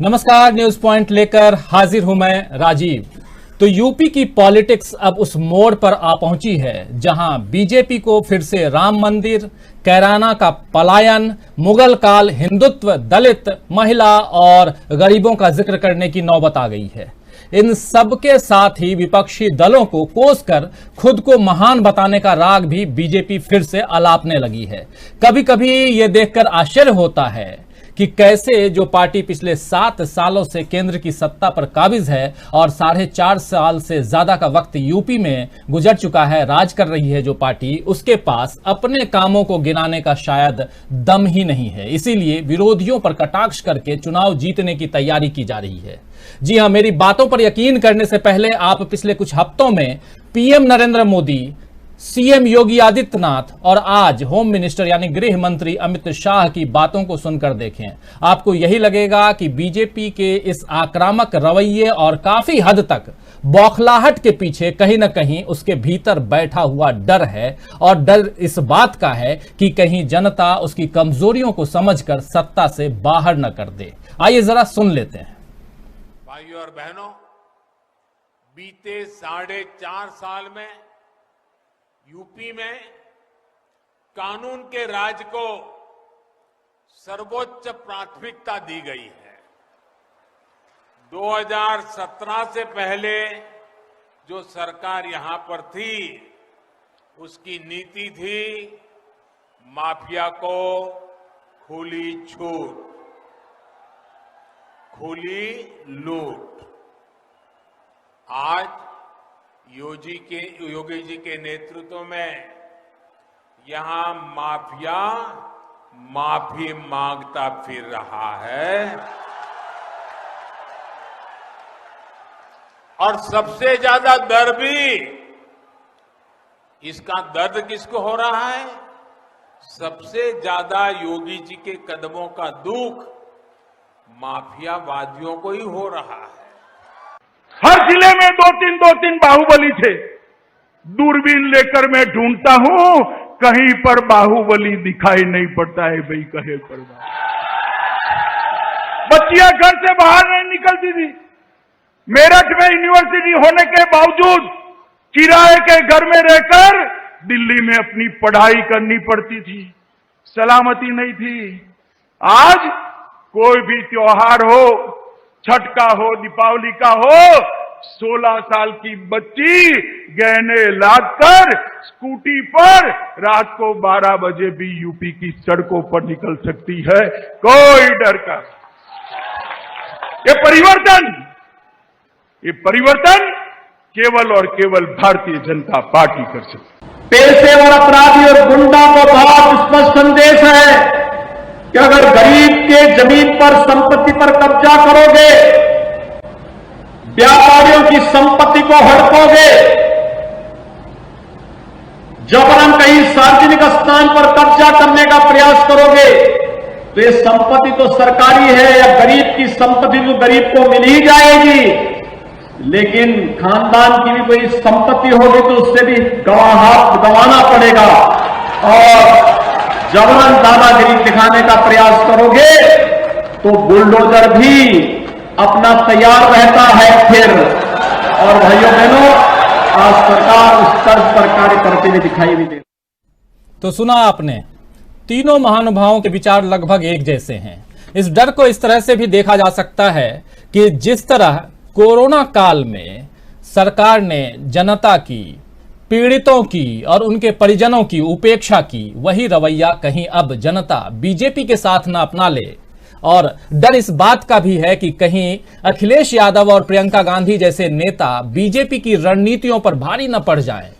नमस्कार, news point लेकर हाजिर हूं मैं राजीव। तो यूपी की पॉलिटिक्स अब उस मोड़ पर आ पहुंची है जहां बीजेपी को फिर से राम मंदिर, कैराना का पलायन, मुगल काल, हिंदुत्व, दलित, महिला और गरीबों का जिक्र करने की नौबत आ गई है। इन सबके साथ ही विपक्षी दलों को कोसकर खुद को महान बताने का राग भी बीजेपी फिर से अलापने लगी है। कभी कभी ये देखकर आश्चर्य होता है कि कैसे जो पार्टी पिछले 7 सालों से केंद्र की सत्ता पर काबिज है और 4.5 साल से ज्यादा का वक्त यूपी में गुजर चुका है, राज कर रही है जो पार्टी, उसके पास अपने कामों को गिनाने का शायद दम ही नहीं है। इसीलिए विरोधियों पर कटाक्ष करके चुनाव जीतने की तैयारी की जा रही है। जी हां, मेरी बातों पर यकीन करने से पहले आप पिछले कुछ हफ्तों में पीएम नरेंद्र मोदी, सीएम योगी आदित्यनाथ और आज होम मिनिस्टर यानी गृह मंत्री अमित शाह की बातों को सुनकर देखें। आपको यही लगेगा कि बीजेपी के इस आक्रामक रवैये और काफी हद तक बौखलाहट के पीछे कहीं न कहीं उसके भीतर बैठा हुआ डर है, और डर इस बात का है कि कहीं जनता उसकी कमजोरियों को समझकर सत्ता से बाहर न कर दे। आइए जरा सुन लेते हैं। भाइयों और बहनों, बीते 4.5 साल में यूपी में कानून के राज को सर्वोच्च प्राथमिकता दी गई है। 2017 से पहले जो सरकार यहां पर थी, उसकी नीति थी माफिया को खुली छूट, खुली लूट। आज योगी जी के नेतृत्व में यहां माफिया माफी मांगता फिर रहा है। और सबसे ज्यादा दर्द भी, इसका दर्द किसको हो रहा है? सबसे ज्यादा योगी जी के कदमों का दुख माफियावादियों को ही हो रहा है। हर जिले में दो तीन बाहुबली थे। दूरबीन लेकर मैं ढूंढता हूं, कहीं पर बाहुबली दिखाई नहीं पड़ता है। भाई कहे पर बच्चियां घर से बाहर नहीं निकलती थी। मेरठ में यूनिवर्सिटी होने के बावजूद किराए के घर में रहकर दिल्ली में अपनी पढ़ाई करनी पड़ती थी। सलामती नहीं थी। आज कोई भी त्योहार हो, छठ का हो, दीपावली का हो, 16 साल की बच्ची गहने लादकर स्कूटी पर रात को 12 बजे भी यूपी की सड़कों पर निकल सकती है, कोई डर का। ये परिवर्तन केवल और केवल भारतीय जनता पार्टी कर सकती है। पेशेवर अपराधी और गुंडा को बहुत स्पष्ट संदेश है कि अगर गरीब के जमीन पर, संपत्ति पर कब्जा करोगे, व्यापारियों की संपत्ति को हड़पोगे, जबरन कहीं सार्वजनिक स्थान पर कब्जा करने का प्रयास करोगे, तो ये संपत्ति तो सरकारी है या गरीब की संपत्ति तो गरीब को मिल ही जाएगी। लेकिन खानदान की भी कोई संपत्ति होगी तो उससे भी गंवाना पड़ेगा। और जबरन दादागिरी दिखाने का प्रयास करोगे तो बुलडोजर भी अपना तैयार रहता है फिर। और भाइयों बहनों, आज सरकार उस तर्ज पर कार्य करते हुए दिखाई भी दे। तो सुना आपने, तीनों महानुभावों के विचार लगभग एक जैसे हैं। इस डर को इस तरह से भी देखा जा सकता है कि जिस तरह कोरोना काल में सरकार ने जनता की, पीड़ितों की और उनके परिजनों की उपेक्षा की, वही रवैया कहीं अब जनता बीजेपी के साथ न अपना ले। और डर इस बात का भी है कि कहीं अखिलेश यादव और प्रियंका गांधी जैसे नेता बीजेपी की रणनीतियों पर भारी न पड़ जाएं।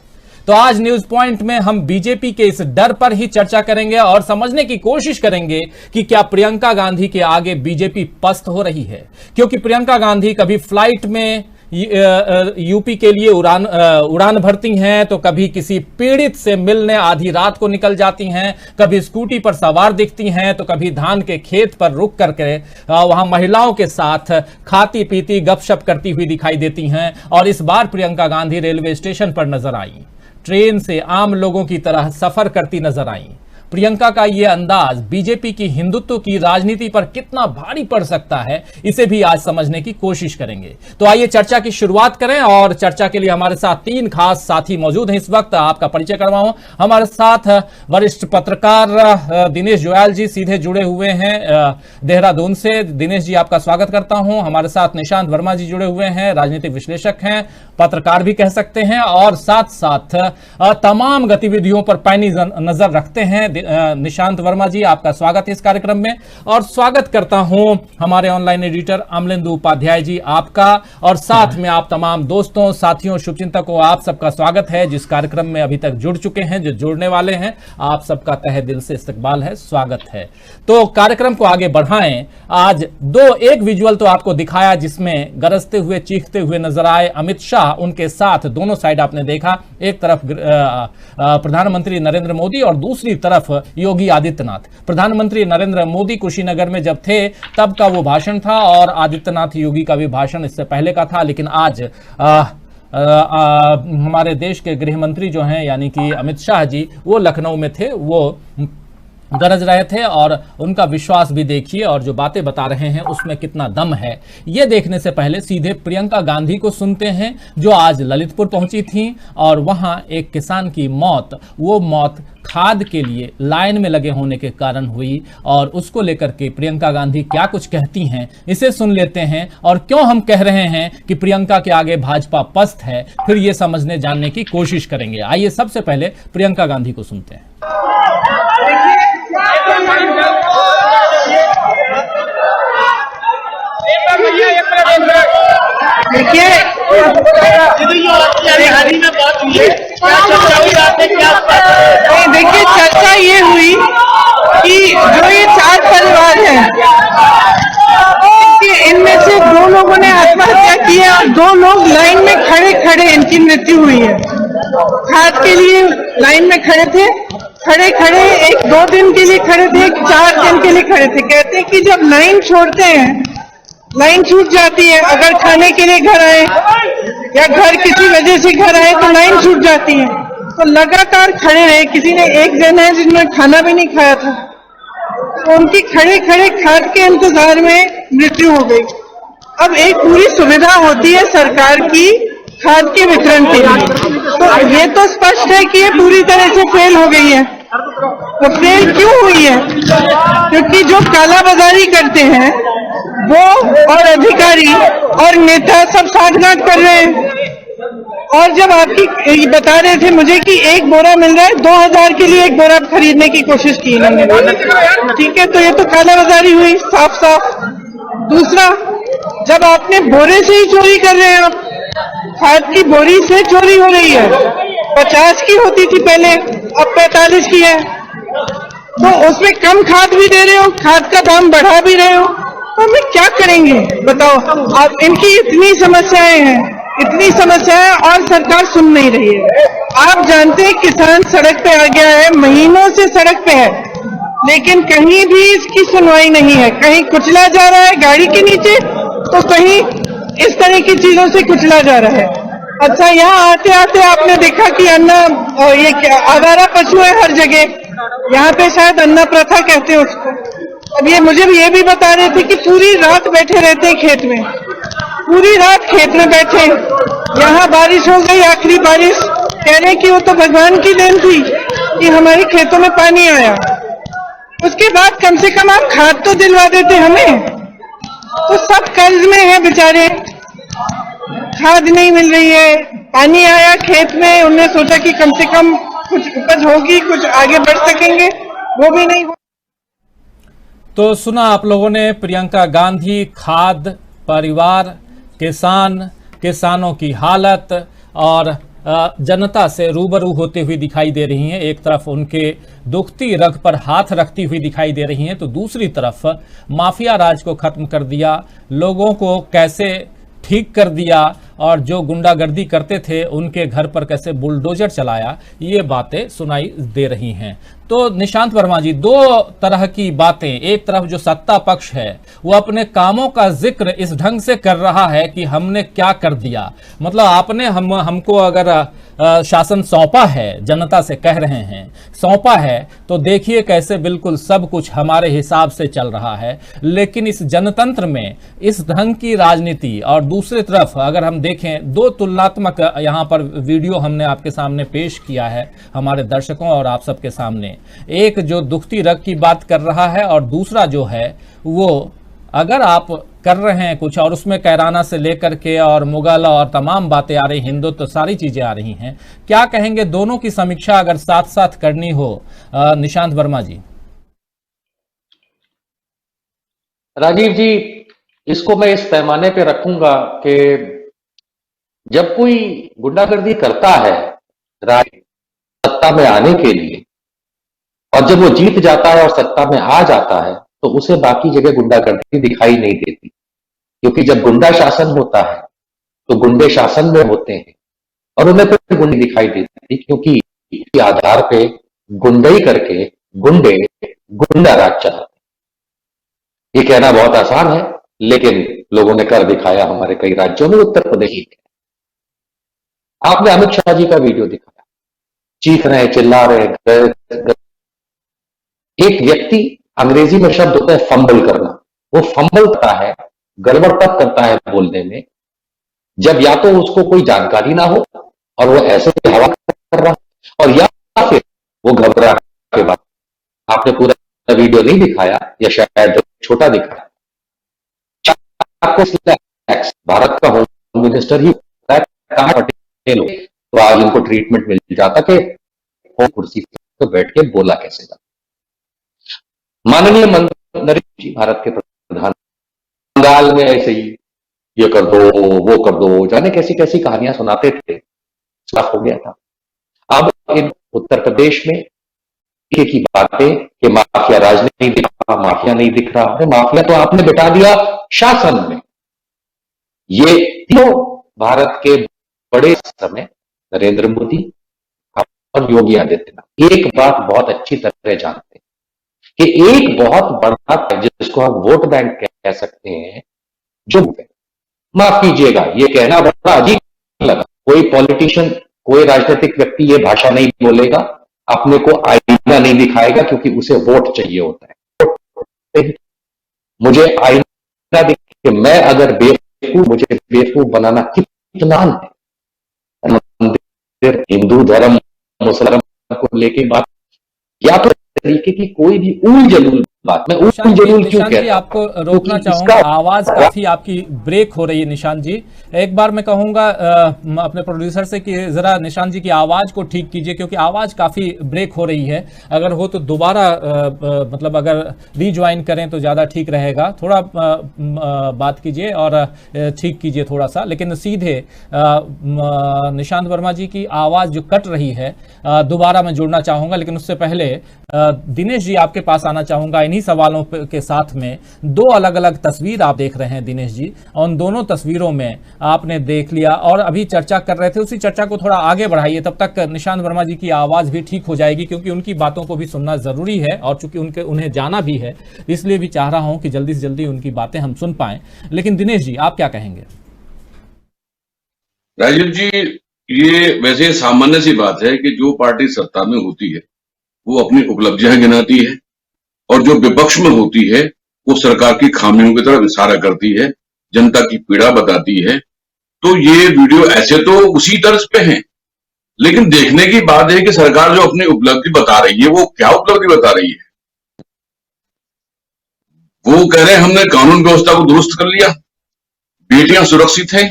तो आज न्यूज पॉइंट में हम बीजेपी के इस डर पर ही चर्चा करेंगे और समझने की कोशिश करेंगे कि क्या प्रियंका गांधी के आगे बीजेपी पस्त हो रही है। क्योंकि प्रियंका गांधी कभी फ्लाइट में यूपी के लिए उड़ान भरती हैं, तो कभी किसी पीड़ित से मिलने आधी रात को निकल जाती हैं, कभी स्कूटी पर सवार दिखती हैं, तो कभी धान के खेत पर रुक करके वहां महिलाओं के साथ खाती पीती गपशप करती हुई दिखाई देती हैं। और इस बार प्रियंका गांधी रेलवे स्टेशन पर नजर आई, ट्रेन से आम लोगों की तरह सफर करती नजर आई। प्रियंका का ये अंदाज बीजेपी की हिंदुत्व की राजनीति पर कितना भारी पड़ सकता है, इसे भी आज समझने की कोशिश करेंगे। तो आइए चर्चा की शुरुआत करें और चर्चा के लिए हमारे साथ तीन खास साथी मौजूद हैं। इस वक्त आपका परिचय करवाऊं, हमारे साथ वरिष्ठ पत्रकार दिनेश जोयाल जी सीधे जुड़े हुए हैं देहरादून से। दिनेश जी, आपका स्वागत करता हूं। हमारे साथ निशांत वर्मा जी जुड़े हुए हैं, राजनीतिक विश्लेषक हैं, पत्रकार भी कह सकते हैं, और साथ साथ तमाम गतिविधियों पर पैनी नजर रखते हैं। निशांत वर्मा जी, आपका स्वागत है इस कार्यक्रम में। और स्वागत करता हूं हमारे ऑनलाइन एडिटर अमलेंदु उपाध्याय जी, आपका, और साथ में आप तमाम दोस्तों, साथियों, शुभचिंतकों, आप सबका स्वागत है जिस कार्यक्रम में अभी तक जुड़ चुके हैं, जो जुड़ने वाले हैं, आप सबका तहे दिल से इस्तकबाल है, स्वागत है। तो कार्यक्रम को आगे बढ़ाएं। आज एक विजुअल तो आपको दिखाया जिसमें गरजते हुए, चीखते हुए नजर आए अमित शाह, उनके साथ दोनों साइड आपने देखा, एक तरफ प्रधानमंत्री नरेंद्र मोदी और दूसरी तरफ योगी आदित्यनाथ। प्रधानमंत्री नरेंद्र मोदी कुशीनगर में जब थे तब का वो भाषण था, और आदित्यनाथ योगी का भी भाषण इससे पहले का था। लेकिन आज हमारे देश के गृह मंत्री जो हैं यानी कि अमित शाह जी, वो लखनऊ में थे, वो गरज रहे थे, और उनका विश्वास भी देखिए और जो बातें बता रहे हैं उसमें कितना दम है। ये देखने से पहले सीधे प्रियंका गांधी को सुनते हैं, जो आज ललितपुर पहुंची थी और वहां एक किसान की मौत, वो मौत खाद के लिए लाइन में लगे होने के कारण हुई, और उसको लेकर के प्रियंका गांधी क्या कुछ कहती हैं, इसे सुन लेते हैं। और क्यों हम कह रहे हैं कि प्रियंका के आगे भाजपा पस्त है, फिर ये समझने जानने की कोशिश करेंगे। आइए सबसे पहले प्रियंका गांधी को सुनते हैं। देखिए, देखिए चर्चा ये हुई कि जो ये 4 परिवार हैं, इनमें से 2 लोगों ने आत्महत्या की है और 2 लोग लाइन में खड़े खड़े इनकी मृत्यु हुई है। खाद के लिए लाइन में खड़े थे, खड़े खड़े, एक 2 दिन के लिए खड़े थे, 4 दिन के लिए खड़े थे। कहते हैं कि जब लाइन छोड़ते हैं, लाइन छूट जाती है, अगर खाने के लिए घर आए या घर किसी वजह से घर आए तो लाइन छूट जाती है, तो लगातार खड़े रहे। किसी ने, एक जन है जिन्होंने खाना भी नहीं खाया था, तो उनकी खड़े खड़े खाद के इंतजार में मृत्यु हो गई। अब एक पूरी सुविधा होती है सरकार की खाद के वितरण के लिए, तो ये तो स्पष्ट है कि ये पूरी तरह से फेल हो गई है। तो फेल क्यों हुई है? क्योंकि जो कालाबाजारी करते हैं वो और अधिकारी और नेता सब साठगांठ कर रहे हैं। और जब आपकी बता रहे थे मुझे कि 1 बोरा मिल रहा है, 2000 के लिए 1 बोरा खरीदने की कोशिश की इन्होंने, ठीक है, तो ये तो कालाबाजारी हुई साफ साफ। दूसरा, जब आपने बोरे से ही चोरी कर रहे हैं, आप खाद की बोरी से चोरी हो रही है, 50 की होती थी पहले, अब 45 की है, तो उसमें कम खाद भी दे रहे हो, खाद का दाम बढ़ा भी रहे हो, तो हमें क्या करेंगे बताओ आप? इनकी इतनी समस्याएं हैं, इतनी समस्याएं, और सरकार सुन नहीं रही है। आप जानते हैं किसान सड़क पे आ गया है, महीनों से सड़क पे है, लेकिन कहीं भी इसकी सुनवाई नहीं है। कहीं कुचला जा रहा है गाड़ी के नीचे, तो कहीं इस तरह की चीजों से कुचला जा रहा है। अच्छा, यहाँ आते आते आपने देखा कि अन्ना, ये क्या आवारा पशु है हर जगह, यहाँ पे शायद अन्ना प्रथा कहते हैं उसको। अब ये भी बता रहे थे कि पूरी रात बैठे रहते हैं खेत में, पूरी रात खेत में बैठे। यहाँ बारिश हो गई, आखिरी बारिश, कह रहे कि वो तो भगवान की देन थी कि हमारे खेतों में पानी आया। उसके बाद कम से कम आप खाद तो दिलवा देते हमें। तो सब कर्ज में है बेचारे, खाद नहीं मिल रही है, पानी आया खेत में, उन्होंने सोचा कि कम से कम कुछ उपज होगी, कुछ आगे बढ़ सकेंगे, वो भी नहीं। तो सुना आप लोगों ने प्रियंका गांधी, खाद, परिवार, किसानों की हालत और जनता से रूबरू होते हुए दिखाई दे रही हैं। एक तरफ उनके दुखती रग पर हाथ रखती हुई दिखाई दे रही हैं, तो दूसरी तरफ माफिया राज को खत्म कर दिया, लोगों को कैसे ठीक कर दिया, और जो गुंडागर्दी करते थे उनके घर पर कैसे बुलडोजर चलाया, ये बातें सुनाई दे रही हैं। तो निशांत वर्मा जी, 2 तरह की बातें। एक तरफ जो सत्ता पक्ष है वो अपने कामों का जिक्र इस ढंग से कर रहा है कि हमने क्या कर दिया, मतलब आपने हमको अगर शासन सौंपा है, जनता से कह रहे हैं सौंपा है, तो देखिए कैसे बिल्कुल सब कुछ हमारे हिसाब से चल रहा है। लेकिन इस जनतंत्र में इस ढंग की राजनीति, और दूसरी तरफ अगर हम देखें, दो तुलनात्मक यहाँ पर वीडियो हमने आपके सामने पेश किया है हमारे दर्शकों और आप सबके सामने। एक जो दुखती रग की बात कर रहा है और दूसरा जो है वो अगर आप कर रहे हैं कुछ और उसमें कैराना से लेकर के और मुगल और तमाम बातें आ रही, हिंदुत्व, तो सारी चीजें आ रही हैं। क्या कहेंगे दोनों की समीक्षा अगर साथ साथ करनी हो, निशांत वर्मा जी? राजीव जी, इसको मैं इस पैमाने पे रखूंगा कि जब कोई गुंडागर्दी करता है सत्ता में आने के लिए, और जब वो जीत जाता है और सत्ता में आ जाता है, तो उसे बाकी जगह गुंडागर्दी दिखाई नहीं देती। क्योंकि जब गुंडा शासन होता है तो गुंडे शासन में होते हैं और उन्हें फिर गुंडे दिखाई देती, क्योंकि इसी आधार पे गुंडई करके गुंडे गुंडा राज चलाते। ये कहना बहुत आसान है, लेकिन लोगों ने कर दिखाया हमारे कई राज्यों में, उत्तर प्रदेश में। आपने अमित शाह जी का वीडियो दिखाया, चीख रहे हैं, चिल्ला रहे हैं। एक व्यक्ति, अंग्रेजी में शब्द होता है फंबल करना, वो फंबल करता है, गड़बड़ तब करता है बोलने में जब या तो उसको कोई जानकारी ना हो और वो ऐसे हवा कर रहा, और या फिर वो घबरा के बाद। आपने पूरा वीडियो नहीं दिखाया या शायद छोटा दिखाया। आपको भारत का होम मिनिस्टर ही पटेल, तो आज इनको ट्रीटमेंट मिल जाता कि कुर्सी पर बैठ के बोला कैसे जाता। माननीय नरेंद्र जी, भारत के प्रधान, बंगाल में ऐसे ही ये कर दो वो कर दो, जाने कैसी कैसी कहानियां सुनाते थे, साफ हो गया था। अब इन उत्तर प्रदेश में की बातें कि माफिया राज नहीं दिख रहा, माफिया नहीं दिख रहा है, माफिया तो आपने बिठा दिया शासन में। ये तीनों भारत के बड़े समय नरेंद्र मोदी और योगी आदित्यनाथ एक बात बहुत अच्छी तरह जानते हैं कि एक बहुत बड़ा जिसको हम वोट बैंक कह सकते हैं, जो माफ कीजिएगा ये कहना बड़ा अजीब लगा, कोई पॉलिटिशियन, कोई राजनीतिक व्यक्ति ये भाषा नहीं बोलेगा, अपने को आईना नहीं दिखाएगा, क्योंकि उसे वोट चाहिए होता है। मुझे आईना दिखे, मैं अगर बेवकूफ, मुझे बेवकूफ बनाना कितना है। मंदिर, हिंदू धर्म, मुसलमान को लेके बात, या तो तरीके की कोई भी उल जलूल बात, मैं उल जलूल क्यों कह रहा हूं? आपको रोकना चाहूंगा, आवाज काफी आपकी ब्रेक हो रही है निशांत जी। एक बार मैं कहूंगा अपने प्रोड्यूसर से कि जरा निशांत जी की आवाज को ठीक कीजिए, क्योंकि आवाज काफी ब्रेक हो रही है। अगर हो तो दोबारा मतलब अगर रीज्वाइन करें तो ज्यादा ठीक रहेगा। थोड़ा बात कीजिए और ठीक कीजिए थोड़ा सा, लेकिन सीधे निशांत वर्मा जी की आवाज जो कट रही है दोबारा मैं जोड़ना चाहूंगा। लेकिन उससे पहले दिनेश जी आपके पास आना चाहूंगा इन्हीं सवालों के साथ में। दो अलग अलग तस्वीर आप देख रहे हैं दिनेश जी, और उन दोनों तस्वीरों में आपने देख लिया और अभी चर्चा कर रहे थे, उसी चर्चा को थोड़ा आगे बढ़ाइए, तब तक निशांत वर्मा जी की आवाज भी ठीक हो जाएगी, क्योंकि उनकी बातों को भी सुनना जरूरी है और चूंकि उन्हें जाना भी है, इसलिए भी चाह रहा हूं कि जल्दी से जल्दी उनकी बातें हम सुन पाएं। लेकिन दिनेश जी आप क्या कहेंगे? राजीव जी, ये वैसे सामान्य सी बात है कि जो पार्टी सत्ता में होती है वो अपनी उपलब्धियां गिनाती है, और जो विपक्ष में होती है वो सरकार की खामियों की तरफ इशारा करती है, जनता की पीड़ा बताती है। तो ये वीडियो ऐसे तो उसी तर्ज पे हैं, लेकिन देखने की बात है कि सरकार जो अपनी उपलब्धि बता रही है वो क्या उपलब्धि बता रही है। वो कह रहे हैं हमने कानून व्यवस्था को दुरुस्त कर लिया, बेटियां सुरक्षित हैं।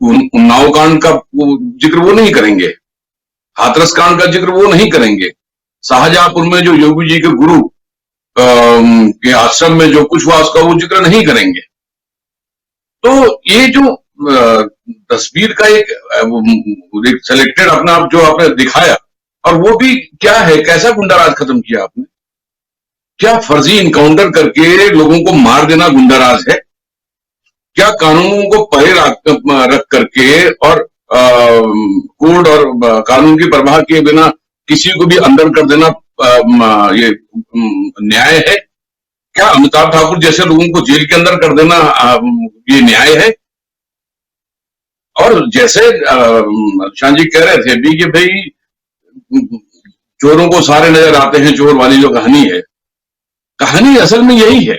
उन्नाव कांड का जिक्र वो नहीं करेंगे, हाथरस कांड का जिक्र वो नहीं करेंगे, शाहजहांपुर में जो योगी जी के गुरु के आश्रम में जो कुछ हुआ उसका वो जिक्र नहीं करेंगे। तो ये जो तस्वीर का एक सेलेक्टेड अपना जो आपने दिखाया, और वो भी क्या है, कैसा गुंडाराज खत्म किया आपने? क्या फर्जी इनकाउंटर करके लोगों को मार देना गुंडाराज है? क्या कानूनों को परे रख करके और कोड और कानून की परवाह किए बिना किसी को भी अंदर कर देना ये न्याय है? क्या अमिताभ ठाकुर जैसे लोगों को जेल के अंदर कर देना ये न्याय है? और जैसे शाह जी कह रहे थे भी कि भाई चोरों को सारे नजर आते हैं, चोर वाली जो कहानी है, कहानी असल में यही है।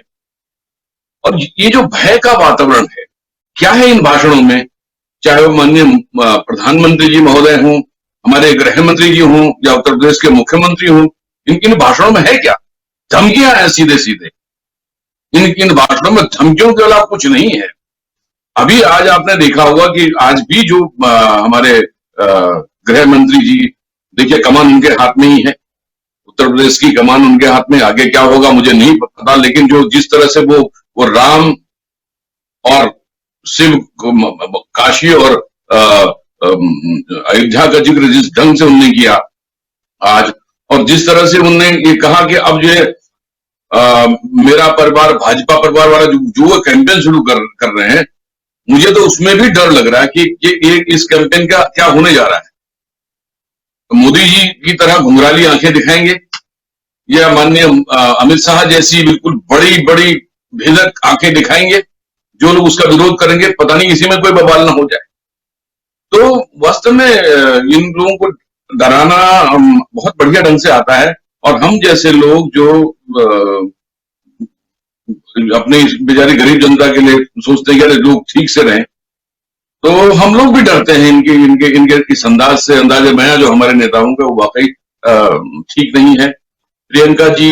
और ये जो भय का वातावरण है, क्या है इन भाषणों में, चाहे वो माननीय प्रधानमंत्री जी महोदय हों, हमारे गृह मंत्री जी हों या उत्तर प्रदेश के मुख्यमंत्री हों, इन भाषणों में है क्या? धमकियां हैं सीधे सीधे। इन भाषणों में धमकियों के अलावा कुछ नहीं है। अभी आज आपने देखा होगा कि आज भी जो हमारे गृह मंत्री जी, देखिए कमान उनके हाथ में ही है, उत्तर प्रदेश की कमान उनके हाथ में। आगे क्या होगा मुझे नहीं पता, लेकिन जो जिस तरह से वो राम और शिव काशी और अयोध्या का जिक्र जिस ढंग से उन्होंने किया आज, और जिस तरह से उन्होंने ये कहा कि अब ये मेरा परिवार भाजपा परिवार वाला जो वो कैंपेन शुरू कर रहे हैं, मुझे तो उसमें भी डर लग रहा है कि ये इस कैंपेन का क्या होने जा रहा है। मोदी जी की तरह घुंघराली आंखें दिखाएंगे या माननीय अमित शाह जैसी बिल्कुल बड़ी बड़ी भेदक आंखें दिखाएंगे, जो लोग उसका विरोध करेंगे, पता नहीं इसी में कोई बवाल ना हो जाए। तो वास्तव में इन लोगों को डराना बहुत बढ़िया ढंग से आता है, और हम जैसे लोग जो अपने बेचारी गरीब जनता के लिए सोचते हैं कि लोग ठीक से रहें, तो हम लोग भी डरते हैं इनके इस अंदाज से। अंदाजे बयां जो हमारे नेताओं का वो वाकई ठीक नहीं है। प्रियंका जी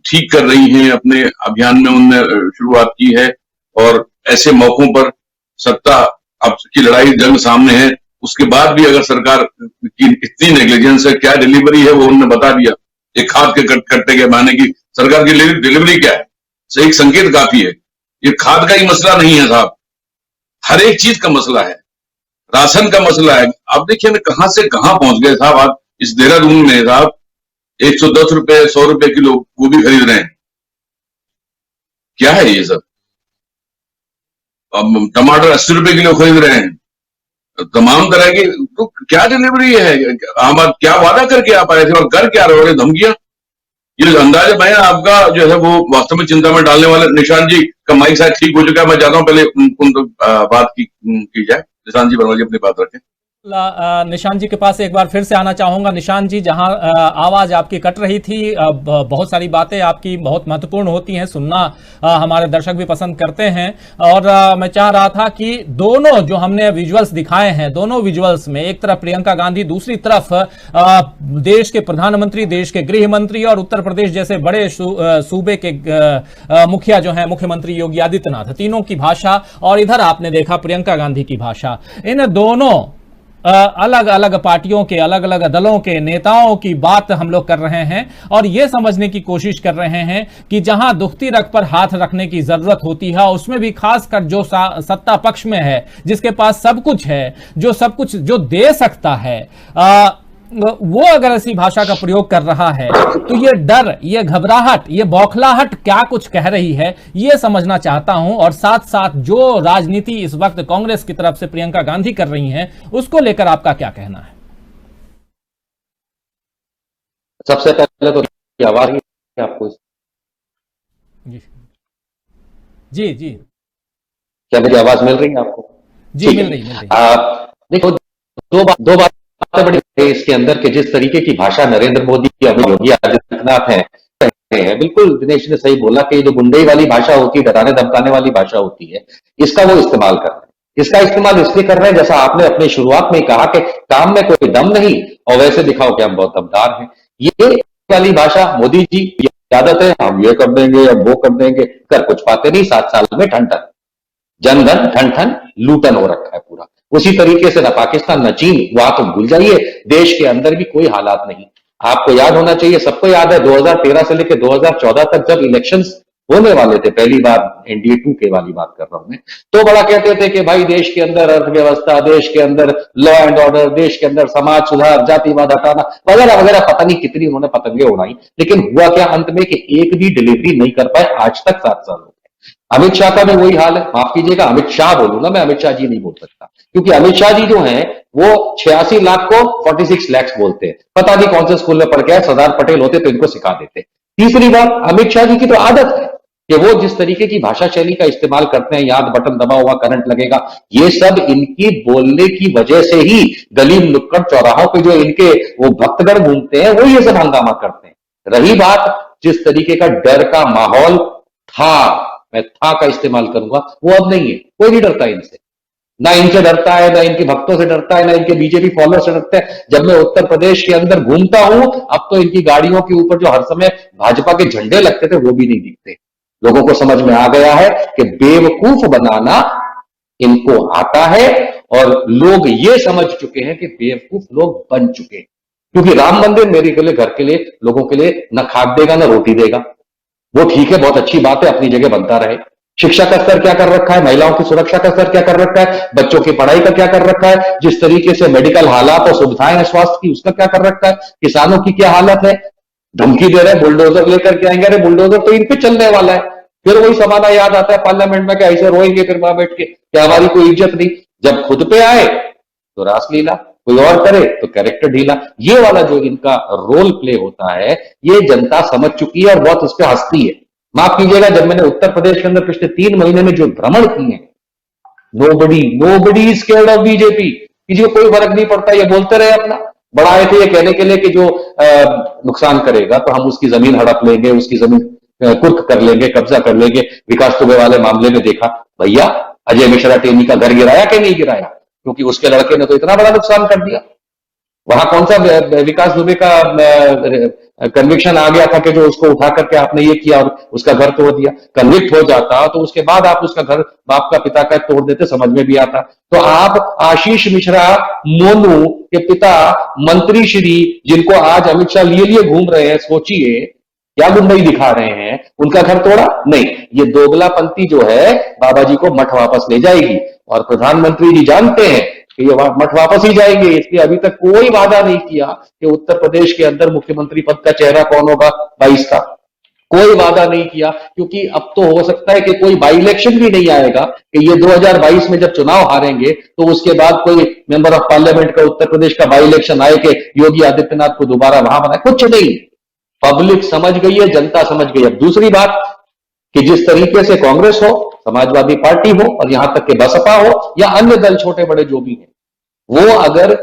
ठीक कर रही हैं, अपने अभियान में उन्होंने शुरुआत की है, और ऐसे मौकों पर सत्ता अब की लड़ाई जंग सामने है, उसके बाद भी अगर सरकार की इतनी नेग्लिजेंस है, क्या डिलीवरी है वो उन्होंने बता दिया। एक खाद के कट्टे के बहाने की सरकार की डिलीवरी क्या है, सही एक संकेत काफी है। ये खाद का ही मसला नहीं है साहब, हर एक चीज का मसला है, राशन का मसला है। आप देखिए ना कहां से कहां पहुंच गए साहब। आप इस देहरादून में साहब 110 रुपए 100 रुपए किलो गोभी खरीद रहे हैं, क्या है ये सब? अब टमाटर 80 रुपए किलो खरीद रहे हैं, तमाम तरह की। तो क्या डिलीवरी है? हम क्या वादा करके आप आए थे और कर क्या रहे हो? धमकियां, ये अंदाजा बयां आपका जो है वो वास्तव में चिंता में डालने वाले। निशांत जी का माइक शायद ठीक हो चुका है, मैं चाहता हूं पहले उन बात की जाए। निशांत जी बनवाजी अपनी बात रखें। निशांत जी के पास एक बार फिर से आना चाहूंगा। निशांत जी, जहां आवाज आपकी कट रही थी, बहुत सारी बातें आपकी बहुत महत्वपूर्ण होती हैं, सुनना हमारे दर्शक भी पसंद करते हैं, और मैं चाह रहा था कि दोनों जो हमने विजुअल्स दिखाए हैं, दोनों विजुअल्स में एक तरफ प्रियंका गांधी, दूसरी तरफ देश के प्रधानमंत्री, देश के गृह मंत्री और उत्तर प्रदेश जैसे बड़े सूबे के मुखिया जो है मुख्यमंत्री योगी आदित्यनाथ, तीनों की भाषा, और इधर आपने देखा प्रियंका गांधी की भाषा। इन दोनों अलग अलग पार्टियों के, अलग अलग दलों के नेताओं की बात हम लोग कर रहे हैं, और यह समझने की कोशिश कर रहे हैं कि जहां दुखती रग पर हाथ रखने की जरूरत होती है, उसमें भी खासकर जो सत्ता पक्ष में है, जिसके पास सब कुछ है, जो सब कुछ जो दे सकता है, वो अगर ऐसी भाषा का प्रयोग कर रहा है, तो ये डर, ये घबराहट, ये बौखलाहट क्या कुछ कह रही है, ये समझना चाहता हूं। और साथ साथ जो राजनीति इस वक्त कांग्रेस की तरफ से प्रियंका गांधी कर रही हैं, उसको लेकर आपका क्या कहना है? सबसे पहले तो आवाज ही आपको जी जी क्या मेरी आवाज मिल रही है आपको? जी मिल रही। देखो, दो बात बड़ी इसके अंदर के जिस तरीके की भाषा नरेंद्र मोदी और योगी आदित्यनाथ हैं, बिल्कुल दिनेश ने सही बोला कि जो गुंडई वाली भाषा होती है, डराने धमकाने वाली भाषा होती है, इसका वो इस्तेमाल कर रहे हैं। इसका इस्तेमाल इसलिए कर रहे हैं, जैसा आपने अपने शुरुआत में कहा कि काम में कोई दम नहीं और वैसे दिखाओ कि हम बहुत दमदार हैं। ये वाली भाषा मोदी जी की आदत है, हम ये कर देंगे या वो कर देंगे, कर कुछ पाते नहीं। 7 साल में ठन ठन जनधन ठन ठन लूटन हो रखा है पूरा। उसी तरीके से न पाकिस्तान न चीन, वहां तो भूल जाइए, देश के अंदर भी कोई हालात नहीं। आपको याद होना चाहिए, सबको याद है 2013 से लेकर 2014 तक जब इलेक्शंस होने वाले थे, पहली बार एनडीए 2 के वाली बात कर रहा हूं मैं, तो बड़ा कहते थे कि भाई देश के अंदर अर्थव्यवस्था, देश के अंदर लॉ एंड ऑर्डर, देश के अंदर समाज सुधार, जातिवाद हटाना वगैरह वगैरह, पता नहीं कितनी उन्होंने पतंगे उड़ाई। लेकिन हुआ क्या अंत में कि एक भी डिलीवरी नहीं कर पाए आज तक 7 साल। अमित शाह का भी वही हाल है। माफ कीजिएगा, अमित शाह बोलूंगा मैं, अमित शाह जी नहीं बोल सकता, क्योंकि अमित शाह जी जो हैं वो 86 लाख को 46 लाख बोलते हैं। पता नहीं कौन से स्कूल में पढ़ के आए, सरदार पटेल होते तो इनको सिखा देते। तीसरी बात, अमित शाह जी की तो आदत है कि वो जिस तरीके की भाषा शैली का इस्तेमाल करते हैं, याद बटन दबा हुआ करंट लगेगा, ये सब इनकी बोलने की वजह से ही गली नुक्कड़ चौराहों पे जो इनके वो भक्तगण घूमते हैं वो ये सब हंगामा करते हैं। रही बात जिस तरीके का डर का माहौल था, मैं था का इस्तेमाल करूंगा, वो अब नहीं है। कोई नहीं डरता इनसे, ना इनसे डरता है, ना इनके भक्तों से डरता है, ना इनके बीजेपी फॉलोअर्स से डरता है। जब मैं उत्तर प्रदेश के अंदर घूमता हूं, अब तो इनकी गाड़ियों के ऊपर जो हर समय भाजपा के झंडे लगते थे वो भी नहीं दिखते। लोगों को समझ में आ गया है कि बेवकूफ बनाना इनको आता है, और लोग ये समझ चुके हैं कि बेवकूफ लोग बन चुके हैं। क्योंकि राम मंदिर मेरे के लिए, घर के लिए, लोगों के लिए न खाद देगा न रोटी देगा। वो ठीक है, बहुत अच्छी बात है, अपनी जगह बनता रहे। शिक्षा का स्तर क्या कर रखा है, महिलाओं की सुरक्षा का स्तर क्या कर रखा है, बच्चों की पढ़ाई का क्या कर रखा है, जिस तरीके से मेडिकल हालात और सुविधाएं हैं स्वास्थ्य की, उसका क्या कर रखा है, किसानों की क्या हालत है। धमकी दे रहे हैं बुलडोजर लेकर के आएंगे। अरे बुलडोजर तो इन पे चलने वाला है। फिर वही समाना याद आता है पार्लियामेंट में कि ऐसे रोएंगे फिर वहां बैठ के क्या हमारी कोई इज्जत नहीं। जब खुद पे आए तो रासलीला, कोई और करे तो कैरेक्टर ढीला। ये वाला जो इनका रोल प्ले होता है ये जनता समझ चुकी है और बहुत उस पर हंसती है। माफ कीजिएगा, जब मैंने उत्तर प्रदेश के अंदर पिछले 3 महीने में जो भ्रमण किए हैं, nobody is scared of BJP. किसी को कोई फर्क नहीं पड़ता, ये बोलते रहे अपना। बढ़ाए थे ये कहने के लिए कि जो नुकसान करेगा तो हम उसकी जमीन हड़प लेंगे, उसकी जमीन कुर्क कर लेंगे, कब्जा कर लेंगे। विकास दुबे वाले मामले में देखा भैया, अजय मिश्रा टेनी का घर गिराया कि नहीं गिराया, क्योंकि उसके लड़के ने तो इतना बड़ा नुकसान कर दिया। वहां कौन सा विकास दुबे का कन्विक्शन आ गया था कि जो उसको उठा करके आपने ये किया और उसका घर तोड़ दिया। कन्विक्ट हो जाता तो उसके बाद आप उसका घर बाप का पिता का तोड़ देते, समझ में भी आता। तो आप आशीष मिश्रा मोनू के पिता मंत्री श्री, जिनको आज अमित शाह लिए घूम रहे हैं, सोचिए क्या गुंडई दिखा रहे हैं, उनका घर तोड़ा नहीं। ये दोगलापंथी जो है बाबा जी को मठ वापस ले जाएगी, और प्रधानमंत्री जी जानते हैं कि ये मठ वापस ही जाएंगे। इसलिए अभी तक कोई वादा नहीं किया कि उत्तर प्रदेश के अंदर मुख्यमंत्री पद का चेहरा कौन होगा 22 का। कोई वादा नहीं किया, क्योंकि अब तो हो सकता है कि कोई बाई इलेक्शन भी नहीं आएगा कि ये 2022 में जब चुनाव हारेंगे तो उसके बाद कोई मेंबर ऑफ पार्लियामेंट का उत्तर प्रदेश का बाई इलेक्शन आए कि योगी आदित्यनाथ को दोबारा वहां बनाए। कुछ नहीं, पब्लिक समझ गई है, जनता समझ गई है। अब दूसरी बात कि जिस तरीके से कांग्रेस हो, समाजवादी पार्टी हो, और यहां तक कि बसपा हो या अन्य दल छोटे बड़े जो भी हैं, वो अगर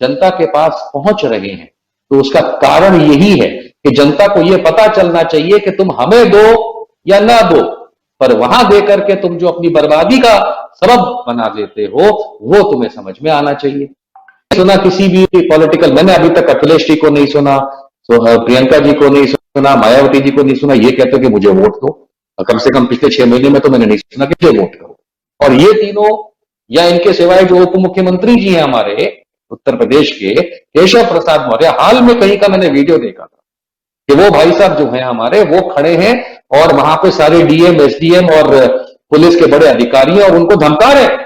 जनता के पास पहुंच रहे हैं तो उसका कारण यही है कि जनता को यह पता चलना चाहिए कि तुम हमें दो या ना दो, पर वहां देकर के तुम जो अपनी बर्बादी का सबब बना देते हो वो तुम्हें समझ में आना चाहिए। सुना किसी भी पॉलिटिकल, मैंने अभी तक अखिलेश जी को नहीं सुना, प्रियंका जी को नहीं सुना, मायावती जी को नहीं सुना ये कहते कि मुझे वोट दो। कम से कम पिछले 6 महीने में तो मैंने नहीं सुना कि मुझे वोट करो। और ये तीनों या इनके सिवाय जो उप मुख्यमंत्री जी हैं हमारे उत्तर प्रदेश के, केशव प्रसाद मौर्य, हाल में कहीं का मैंने वीडियो देखा था कि वो भाई साहब जो हैं हमारे, वो खड़े हैं और वहां पे सारे डीएम, एसडीएम और पुलिस के बड़े अधिकारी हैं और उनको धमका रहे हैं।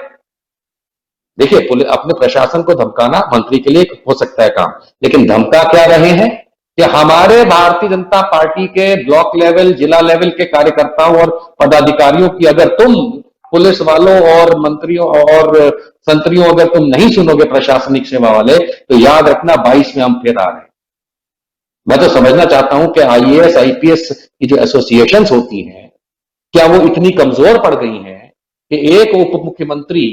देखिए, अपने प्रशासन को धमकाना मंत्री के लिए हो सकता है काम, लेकिन धमका क्या रहे हैं कि हमारे भारतीय जनता पार्टी के ब्लॉक लेवल, जिला लेवल के कार्यकर्ताओं और पदाधिकारियों की अगर तुम, पुलिस वालों और मंत्रियों और संतरियों, अगर तुम नहीं सुनोगे प्रशासनिक सेवा वाले, तो याद रखना 22 में हम फिर आ रहे हैं। मैं तो समझना चाहता हूं कि आईएएस आईपीएस की जो एसोसिएशंस होती हैं, क्या वो इतनी कमजोर पड़ गई हैं कि एक उप मुख्यमंत्री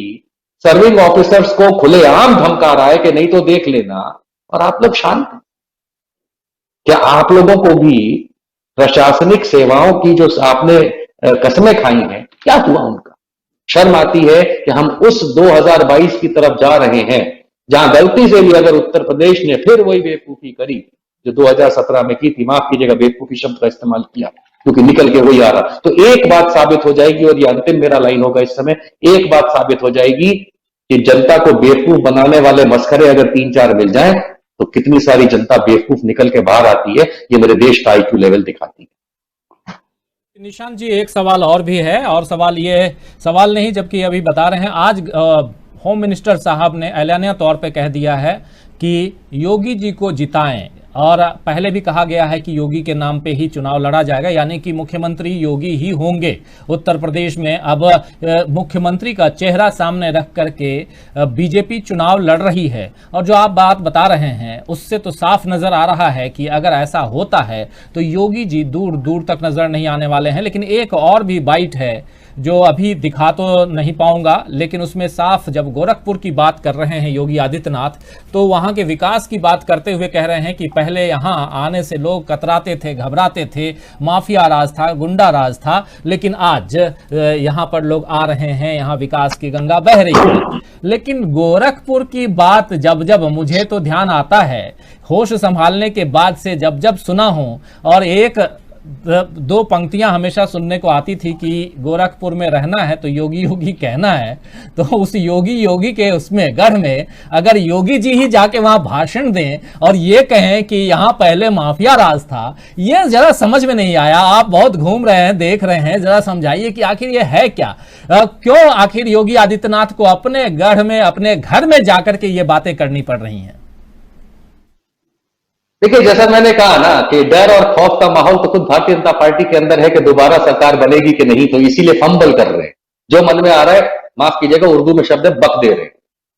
सर्विंग ऑफिसर्स को खुलेआम धमका रहा है कि नहीं तो देख लेना, और आप लोग शांत हैं? क्या आप लोगों को भी प्रशासनिक सेवाओं की जो आपने कस्में खाई हैं, क्या हुआ उनका? शर्म आती है कि हम उस 2022 की तरफ जा रहे हैं जहां गलती से भी अगर उत्तर प्रदेश ने फिर वही बेवकूफी करी जो 2017 में की थी, माफ कीजिएगा बेवकूफी शब्द का इस्तेमाल किया क्योंकि निकल के वही आ रहा, तो एक बात साबित हो जाएगी, और ये अंतिम मेरा लाइन होगा इस समय, एक बात साबित हो जाएगी कि जनता को बेवकूफ बनाने वाले मस्खरे अगर 3-4 मिल जाएं तो कितनी सारी जनता बेवकूफ निकल के बाहर आती है। ये मेरे देश का आईक्यू लेवल दिखाती है। निशांत जी, एक सवाल और भी है, और सवाल ये, सवाल नहीं जबकि अभी बता रहे हैं, आज होम मिनिस्टर साहब ने एलानिया तौर पे कह दिया है कि योगी जी को जिताएं। और पहले भी कहा गया है कि योगी के नाम पे ही चुनाव लड़ा जाएगा, यानी कि मुख्यमंत्री योगी ही होंगे उत्तर प्रदेश में। अब मुख्यमंत्री का चेहरा सामने रख करके बीजेपी चुनाव लड़ रही है। और जो आप बात बता रहे हैं उससे तो साफ नजर आ रहा है कि अगर ऐसा होता है तो योगी जी दूर दूर तक नजर नहीं आने वाले हैं। लेकिन एक और भी बाइट है जो अभी दिखा तो नहीं पाऊंगा, लेकिन उसमें साफ जब गोरखपुर की बात कर रहे हैं योगी आदित्यनाथ, तो वहां के विकास की बात करते हुए कह रहे हैं कि पहले यहां आने से लोग कतराते थे, घबराते थे, माफिया राज था, गुंडा राज था, लेकिन आज यहां पर लोग आ रहे हैं, यहां विकास की गंगा बह रही है। लेकिन गोरखपुर की बात जब जब मुझे तो ध्यान आता है, होश संभालने के बाद से जब जब सुना हूं, और एक दो पंक्तियां हमेशा सुनने को आती थी कि गोरखपुर में रहना है तो योगी योगी कहना है। तो उस योगी योगी के उसमें गढ़ में अगर योगी जी ही जाके वहां भाषण दें और ये कहें कि यहां पहले माफिया राज था, ये जरा समझ में नहीं आया। आप बहुत घूम रहे हैं, देख रहे हैं, जरा समझाइए कि आखिर ये है क्या, क्यों आखिर योगी आदित्यनाथ को अपने गढ़ में, अपने घर में जाकर के ये बातें करनी पड़ रही हैं। देखिए, जैसा मैंने कहा ना कि डर और खौफ का माहौल तो खुद भारतीय जनता पार्टी के अंदर है कि दोबारा सरकार बनेगी कि नहीं, तो इसीलिए फंबल कर रहे हैं। जो मन में आ रहा है, माफ कीजिएगा उर्दू में शब्द है, बक दे रहे हैं।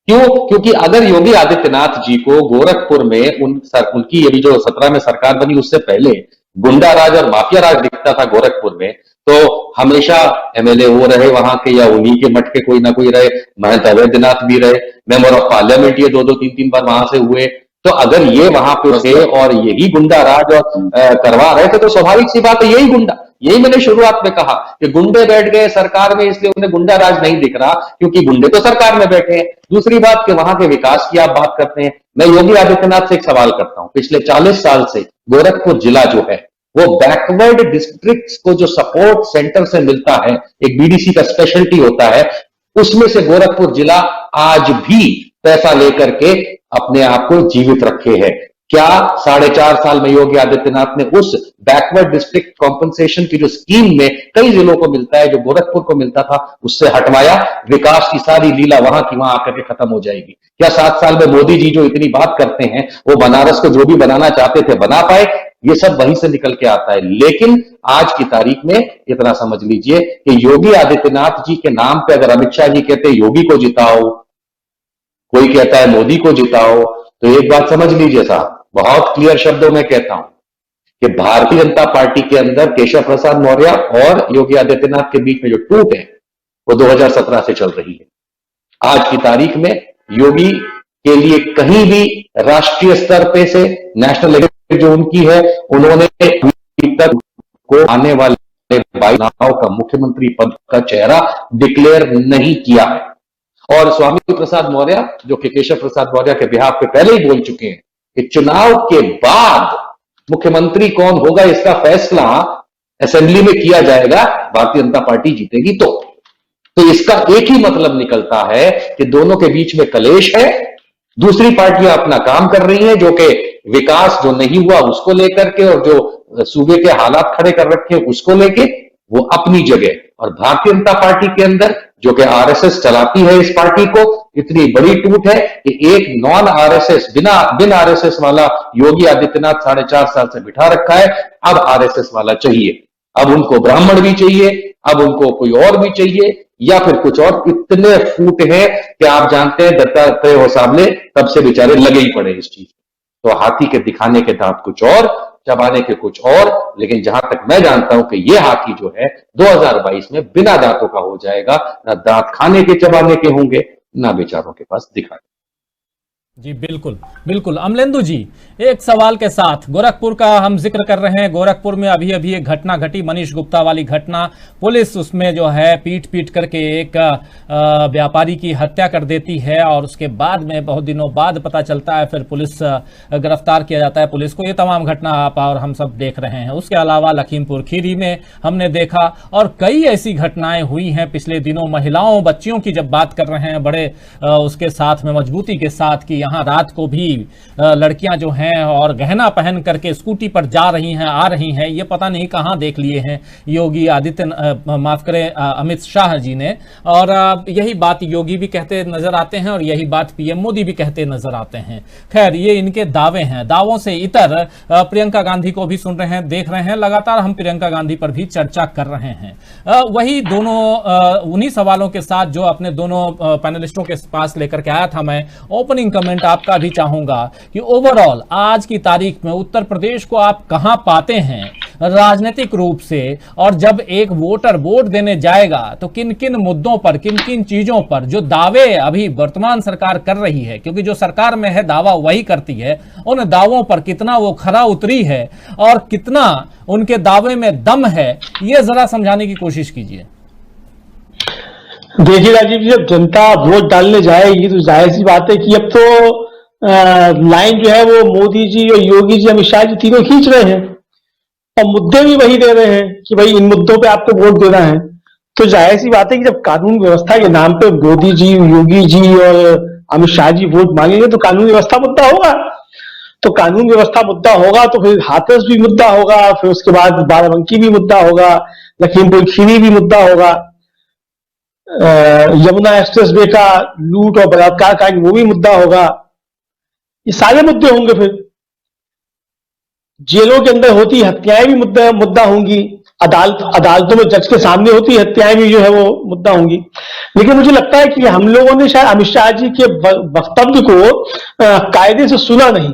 क्यों? क्योंकि अगर योगी आदित्यनाथ जी को गोरखपुर में उनकी अभी जो 17 में सरकार बनी उससे पहले गुंडा राज और माफिया राज दिखता था गोरखपुर में, तो हमेशा एमएलए वो रहे वहां के या उन्हीं के मठ के कोई ना कोई रहे, महंत अवैधनाथ भी रहे, मेंबर ऑफ पार्लियामेंट ये 2-2, 3-3 बार वहां से हुए। तो अगर ये वहां पे थे और यही गुंडा राज और करवा रहे थे तो स्वाभाविक सी बात है यही गुंडा, यही मैंने शुरुआत में कहा कि गुंडे बैठ गए सरकार में, इसलिए उन्हें गुंडा राज नहीं दिख रहा क्योंकि गुंडे तो सरकार में बैठे हैं। दूसरी बात कि वहां के विकास की आप बात करते हैं, मैं योगी आदित्यनाथ से एक सवाल करता हूं, पिछले 40 साल से गोरखपुर जिला जो है वो बैकवर्ड डिस्ट्रिक्ट्स को जो सपोर्ट सेंटर से मिलता है, एक बीडीसी का स्पेशलिटी होता है, उसमें से गोरखपुर जिला आज भी पैसा लेकर के अपने आप को जीवित रखे है। क्या 4.5 साल में योगी आदित्यनाथ ने उस बैकवर्ड डिस्ट्रिक्ट कॉम्पनसेशन की जो स्कीम में कई जिलों को मिलता है, जो गोरखपुर को मिलता था, उससे हटवाया? विकास की सारी लीला वहां की वहां आकर के खत्म हो जाएगी। क्या 7 साल में मोदी जी जो इतनी बात करते हैं वो बनारस को जो भी बनाना चाहते थे बना पाए? ये सब वहीं से निकल के आता है। लेकिन आज की तारीख में इतना समझ लीजिए कि योगी आदित्यनाथ जी के नाम पे अगर अमित शाह जी कहते हैं योगी को जिताओ, कोई कहता है मोदी को जिताओ, तो एक बात समझ लीजिए साहब, बहुत क्लियर शब्दों में कहता हूं कि भारतीय जनता पार्टी के अंदर केशव प्रसाद मौर्य और योगी आदित्यनाथ के बीच में जो टूट है वो 2017 से चल रही है। आज की तारीख में योगी के लिए कहीं भी राष्ट्रीय स्तर पे से नेशनल लेवल जो उनकी है, उन्होंने अभी तक को आने वाले 22 चुनाव का मुख्यमंत्री पद का चेहरा डिक्लेयर नहीं किया है। और स्वामी प्रसाद मौर्य जो कि केशव प्रसाद मौर्य के बिहाफ पे पहले ही बोल चुके हैं कि चुनाव के बाद मुख्यमंत्री कौन होगा इसका फैसला असेंबली में किया जाएगा, भारतीय जनता पार्टी जीतेगी तो इसका एक ही मतलब निकलता है कि दोनों के बीच में कलेश है। दूसरी पार्टियां अपना काम कर रही हैं, जो कि विकास जो नहीं हुआ उसको लेकर के और जो सूबे के हालात खड़े कर रखे उसको लेके वो अपनी जगह, और भारतीय जनता पार्टी के अंदर जो कि आरएसएस चलाती है इस पार्टी को, इतनी बड़ी टूट है कि एक नॉन आरएसएस बिन आरएसएस वाला योगी आदित्यनाथ 4.5 साल से बिठा रखा है। अब आरएसएस वाला चाहिए, अब उनको ब्राह्मण भी चाहिए, अब उनको कोई और भी चाहिए या फिर कुछ और। इतने फूट है कि आप जानते हैं दत्तात्रेय होसाबले तब से बेचारे लगे ही पड़े इस चीज। तो हाथी के दिखाने के दांत कुछ और, चबाने के कुछ और, लेकिन जहां तक मैं जानता हूं कि ये हाथी जो है 2022 में बिना दांतों का हो जाएगा, ना दांत खाने के चबाने के होंगे, ना बेचारों के पास दिखाने। जी बिल्कुल बिल्कुल। अमलेंदु जी, एक सवाल के साथ गोरखपुर का हम जिक्र कर रहे हैं। गोरखपुर में अभी अभी एक घटना घटी, मनीष गुप्ता वाली घटना। पुलिस उसमें जो है पीट करके एक व्यापारी की हत्या कर देती है और उसके बाद में बहुत दिनों बाद पता चलता है, फिर पुलिस गिरफ्तार किया जाता है पुलिस को। ये तमाम घटना आप और हम सब देख रहे हैं। उसके अलावा लखीमपुर खीरी में हमने देखा और कई ऐसी घटनाएं हुई हैं पिछले दिनों। महिलाओं बच्चियों की जब बात कर रहे हैं बड़े उसके साथ में मजबूती के साथ कि जहां रात को भी लड़कियां जो हैं और गहना पहन करके स्कूटी पर जा रही हैं, आ रही हैं, ये पता नहीं कहां देख लिए हैं योगी माफ करें अमित शाह जी ने। और यही बात योगी भी कहते नजर आते हैं और यही बात पीएम मोदी भी कहते नजर आते हैं। खैर, ये इनके दावे हैं। दावों से इतर प्रियंका गांधी को भी सुन रहे हैं, देख रहे हैं, लगातार हम प्रियंका गांधी पर भी चर्चा कर रहे हैं। वही दोनों उन्हीं सवालों के साथ जो अपने दोनों पैनलिस्टों के पास लेकर के आया था, मैं ओपनिंग कमेंट आपका भी चाहूंगा कि ओवरऑल आज की तारीख में उत्तर प्रदेश को आप कहां पाते हैं राजनीतिक रूप से, और जब एक वोटर वोट देने जाएगा तो किन किन मुद्दों पर, किन किन चीजों पर जो दावे अभी वर्तमान सरकार कर रही है, क्योंकि जो सरकार में है दावा वही करती है, उन दावों पर कितना वो खरा उतरी है और कितना उनके दावे में दम है, ये जरा समझाने की कोशिश कीजिए। देखिए राजीव जी, जब जनता वोट डालने जाएगी तो जाहिर सी बात है कि अब तो लाइन जो है वो मोदी जी और योगी जी, अमित शाह जी तीनों खींच रहे हैं और मुद्दे भी वही दे रहे हैं कि भाई इन मुद्दों पे आपको वोट देना है। तो जाहिर सी बात है कि जब कानून व्यवस्था के नाम पे मोदी जी, योगी जी और अमित शाह जी वोट मांगेंगे तो कानून व्यवस्था मुद्दा होगा। तो कानून व्यवस्था मुद्दा होगा तो फिर हाथरस भी मुद्दा होगा, फिर उसके बाद बाराबंकी भी मुद्दा होगा, लखीमपुर खीरी भी मुद्दा होगा, यमुना एक्सप्रेस वे का लूट और बलात्कार का वो भी मुद्दा होगा। ये सारे मुद्दे होंगे। फिर जेलों के अंदर होती हत्याएं भी मुद्दा होंगी, अदालतों में जज के सामने होती हत्याएं भी जो है वो मुद्दा होंगी। लेकिन मुझे लगता है कि हम लोगों ने शायद अमित शाह जी के वक्तव्य को कायदे से सुना नहीं।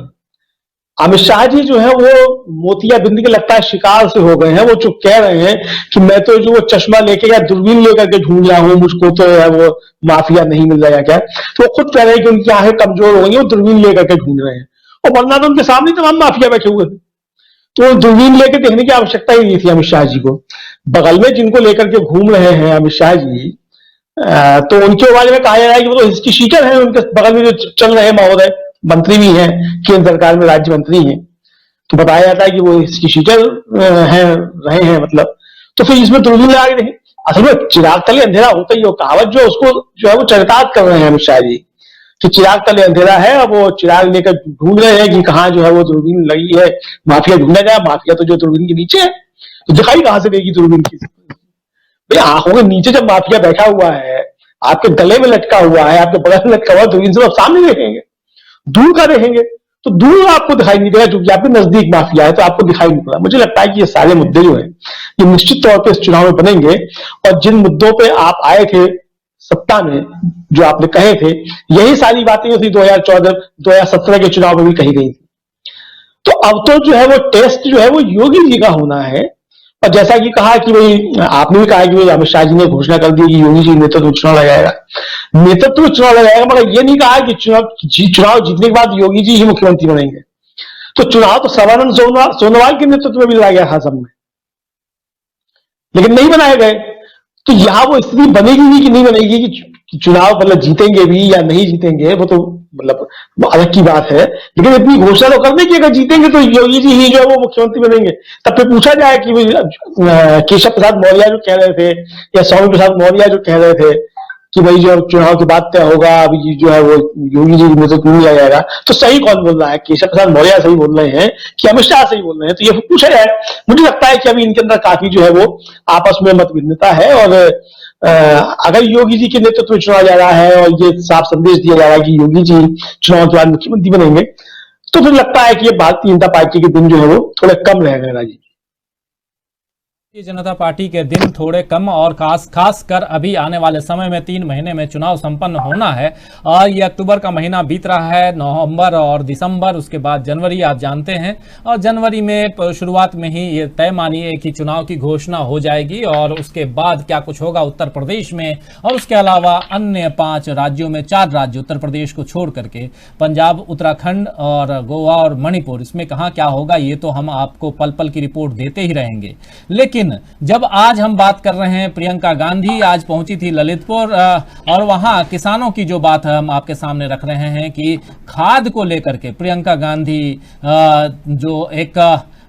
अमित शाह जी जो है वो मोतियाबिंद के लगता है शिकार से हो गए हैं। वो जो कह रहे हैं कि मैं तो जो वो चश्मा लेके या दूरबीन लेकर के ढूंढ रहा हूं, मुझको तो है वो माफिया नहीं मिल रहा क्या, तो वो खुद कह रहे हैं कि उनकी आंखें कमजोर हो गई, वो दूरबीन लेकर के ढूंढ रहे हैं। और वरना तो उनके सामने तमाम माफिया बैठे हुए थे, तो दूरबीन लेकर देखने की आवश्यकता ही नहीं थी अमित शाह जी को। बगल में जिनको लेकर के घूम रहे हैं अमित शाह जी, तो उनके बारे में कहा जा रहा है कि वो तो हिस्ट्री शीटर है। उनके बगल में जो चल रहे महोदय मंत्री भी हैं, केंद्र सरकार में राज्य मंत्री हैं, तो बताया जाता है कि वो हिस्ट्री शीटर रहे हैं मतलब। तो फिर इसमें दूरबीन लगा के देखें। असल में चिराग तले अंधेरा होता ही हो, कहावत जो उसको जो है वो चरितार्थ कर रहे हैं अमित शाह जी कि चिराग तले अंधेरा है। अब वो चिराग लेकर ढूंढ रहे हैं कि कहाँ जो है वो दूरबीन लगी है, माफिया ढूंढा जाए। माफिया तो जो दूरबीन के नीचे है, तो दिखाई कहां से देगी दूरबीन की? भाई आंखों के नीचे जब माफिया बैठा हुआ है, आपके गले में लटका हुआ है, आपके बगल में लटका हुआ, दूरबीन से आप सामने देखेंगे, दूर का देखेंगे तो दूर आपको दिखाई नहीं देगा, क्योंकि आपके नजदीक माफिया है तो आपको दिखाई नहीं पड़ा। मुझे लगता है कि ये सारे मुद्दे जो है ये निश्चित तौर पर इस चुनाव में बनेंगे। और जिन मुद्दों पे आप आए थे सत्ता में, जो आपने कहे थे, यही सारी बातें थी 2014-2017 के चुनाव में भी कही गई थी। तो अब तो जो है वो टेस्ट जो है वो योगी जी का होना है। और जैसा कि कहा कि भाई आपने भी कहा कि भाई अमित शाह जी ने घोषणा कर दी कि योगी जी नेतृत्व में चुनाव लगाएगा, नेतृत्व में चुनाव लगाएगा, मगर ये नहीं कहा कि चुनाव जीतने के बाद योगी जी ही मुख्यमंत्री बनेंगे। तो चुनाव तो सर्बानंद सोनोवाल के नेतृत्व में भी लड़ा गया था सब में, लेकिन नहीं बनाए गए। तो यहां वो स्थिति बनेगी भी कि नहीं बनेगी कि चुनाव मतलब जीतेंगे भी या नहीं जीतेंगे, वो तो मतलब अलग की बात है। लेकिन इतनी घोषणा तो करने की अगर जीतेंगे तो योगी जी ही जो है वो मुख्यमंत्री बनेंगे। तब फिर पूछा जाए कि केशव प्रसाद मौर्य जो कह रहे थे या स्वामी प्रसाद मौर्य जो कह रहे थे कि भाई जो चुनाव के बाद तय होगा, अभी जो है वो योगी जी नेतृत्व नहीं लिया जाएगा, तो सही कौन बोल रहा है? केशव प्रसाद मौर्य सही बोल रहे हैं कि अमित शाह सही बोल रहे हैं? तो ये पूछा जाए। मुझे लगता है कि अभी इनके अंदर काफी जो है वो आपस में मतभिन्नता है। और अगर योगी जी के नेतृत्व में चुनाव जा रहा है और ये साफ संदेश दिया जा रहा है कि योगी जी चुनाव के बाद मुख्यमंत्री बनेंगे, तो फिर लगता है कि ये भारतीय जनता पार्टी के दिन जो है वो थोड़े कम रहेंगे राजीव। भारतीय जनता पार्टी के दिन थोड़े कम, और खास कर अभी आने वाले समय में 3 महीने में चुनाव संपन्न होना है। और ये अक्टूबर का महीना बीत रहा है, नवंबर और दिसंबर, उसके बाद जनवरी आप जानते हैं। और जनवरी में शुरुआत में ही ये तय मानिए कि चुनाव की घोषणा हो जाएगी। और उसके बाद क्या कुछ होगा उत्तर प्रदेश में और उसके अलावा अन्य 5 राज्यों में, 4 राज्य उत्तर प्रदेश को छोड़ करके, पंजाब, उत्तराखंड और गोवा और मणिपुर, इसमें कहाँ क्या होगा ये तो हम आपको पल पल की रिपोर्ट देते ही रहेंगे। लेकिन जब आज हम बात कर रहे हैं, प्रियंका गांधी आज पहुंची थी ललितपुर और वहां किसानों की जो बात हम आपके सामने रख रहे हैं कि खाद को लेकर के प्रियंका गांधी जो एक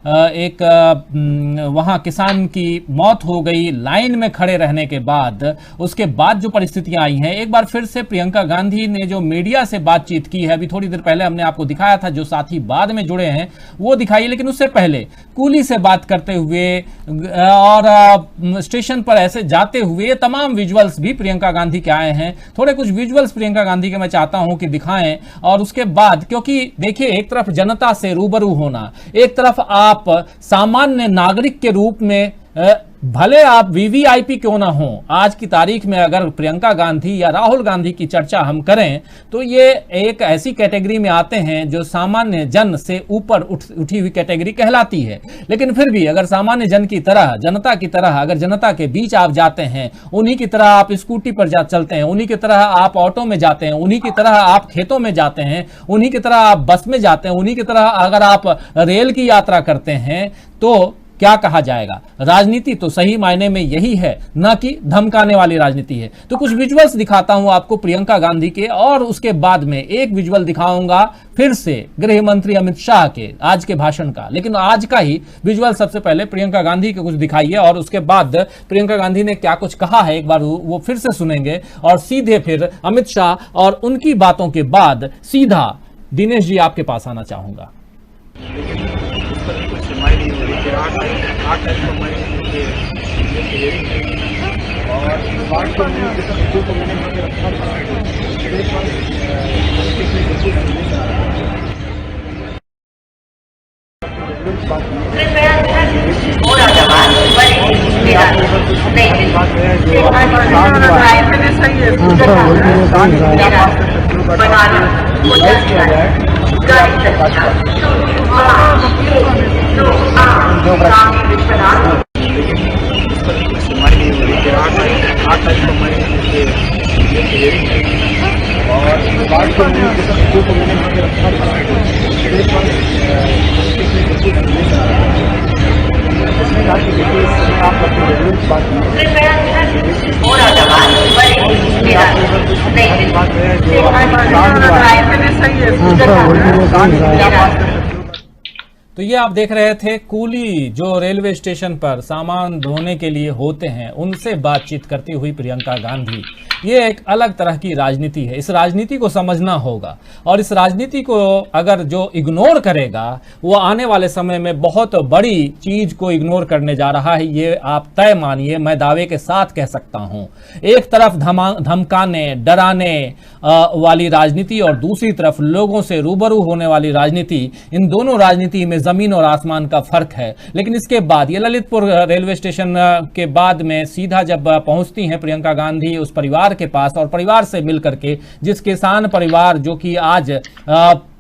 वहां किसान की मौत हो गई लाइन में खड़े रहने के बाद, उसके बाद जो परिस्थितियां आई हैं, एक बार फिर से प्रियंका गांधी ने जो मीडिया से बातचीत की है, अभी थोड़ी देर पहले हमने आपको दिखाया था, जो साथी बाद में जुड़े हैं वो दिखाइए, लेकिन उससे पहले कूली से बात करते हुए और स्टेशन पर ऐसे जाते हुए तमाम विजुअल्स भी प्रियंका गांधी के आए हैं। थोड़े कुछ विजुअल्स प्रियंका गांधी के मैं चाहता हूं कि दिखाएं, और उसके बाद, क्योंकि देखिए एक तरफ जनता से रूबरू होना, एक तरफ आप सामान्य नागरिक के रूप में भले आप वीवीआईपी क्यों ना हो, आज की तारीख में अगर प्रियंका गांधी या राहुल गांधी की चर्चा हम करें तो ये एक ऐसी कैटेगरी में आते हैं जो सामान्य जन से ऊपर उठी हुई कैटेगरी कहलाती है। लेकिन फिर भी अगर सामान्य जन की तरह, जनता की तरह, अगर जनता के बीच आप जाते हैं, उन्हीं की तरह आप स्कूटी पर चलते हैं, उन्हीं की तरह आप ऑटो में जाते हैं, उन्हीं की तरह आप खेतों में जाते हैं, उन्हीं की तरह आप बस में जाते हैं, उन्हीं की तरह अगर आप रेल की यात्रा करते हैं, तो क्या कहा जाएगा? राजनीति तो सही मायने में यही है, ना कि धमकाने वाली राजनीति है। तो कुछ विजुअल्स दिखाता हूं आपको प्रियंका गांधी के, और उसके बाद में एक विजुअल दिखाऊंगा फिर से गृह मंत्री अमित शाह के आज के भाषण का। लेकिन आज का ही विजुअल सबसे पहले प्रियंका गांधी के कुछ दिखाइए, और उसके बाद प्रियंका गांधी ने क्या कुछ कहा है एक बार वो फिर से सुनेंगे, और सीधे फिर अमित शाह और उनकी बातों के बाद सीधा दिनेश जी आपके पास आना चाहूंगा। तो ये आप देख रहे थे कूली जो रेलवे स्टेशन पर सामान ढोने के लिए होते हैं, उनसे बातचीत करती हुई प्रियंका गांधी। ये एक अलग तरह की राजनीति है, इस राजनीति को समझना होगा, और इस राजनीति को अगर जो इग्नोर करेगा वो आने वाले समय में बहुत बड़ी चीज को इग्नोर करने जा रहा है, ये आप तय मानिए, मैं दावे के साथ कह सकता हूं। एक तरफ धमकाने डराने वाली राजनीति और दूसरी तरफ लोगों से रूबरू होने वाली राजनीति, इन दोनों राजनीति में जमीन और आसमान का फर्क है। लेकिन इसके बाद ये ललितपुर रेलवे स्टेशन के बाद में सीधा जब पहुंचती हैं प्रियंका गांधी उस परिवार के पास, और परिवार से मिलकर के, जिस किसान परिवार जो कि आज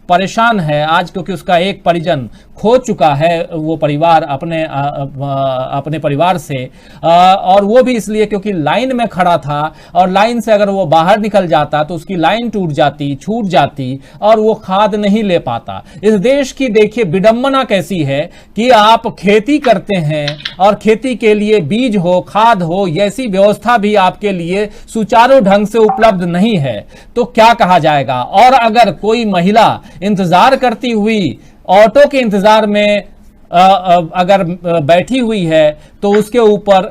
परेशान है, आज क्योंकि उसका एक परिजन खो चुका है, वो परिवार अपने परिवार से, और वो भी इसलिए क्योंकि लाइन में खड़ा था, और लाइन से अगर वो बाहर निकल जाता तो उसकी लाइन टूट जाती, छूट जाती, और वो खाद नहीं ले पाता। इस देश की देखिए विडंबना कैसी है कि आप खेती करते हैं और खेती के लिए बीज हो, खाद हो, ऐसी व्यवस्था भी आपके लिए सुचारू ढंग से उपलब्ध नहीं है, तो क्या कहा जाएगा? और अगर कोई महिला इंतजार करती हुई ऑटो के इंतजार में अगर बैठी हुई है तो उसके ऊपर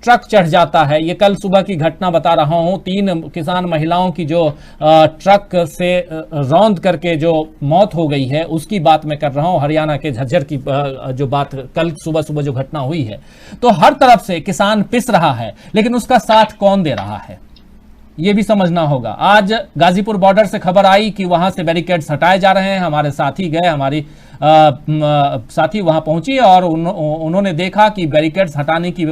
ट्रक चढ़ जाता है। ये कल सुबह की घटना बता रहा हूं, 3 किसान महिलाओं की जो ट्रक से रौंद करके जो मौत हो गई है उसकी बात मैं कर रहा हूं, हरियाणा के झज्जर की जो बात कल सुबह सुबह जो घटना हुई है। तो हर तरफ से किसान पिस रहा है, लेकिन उसका साथ कौन दे रहा है ये भी समझना होगा। आज गाजीपुर बॉर्डर से खबर आई कि वहां से बैरिकेड्स हटाए जा रहे हैं। हमारे साथी गए, हमारी साथी वहां पहुंची और उन्होंने देखा कि बैरिकेड्स हटाने की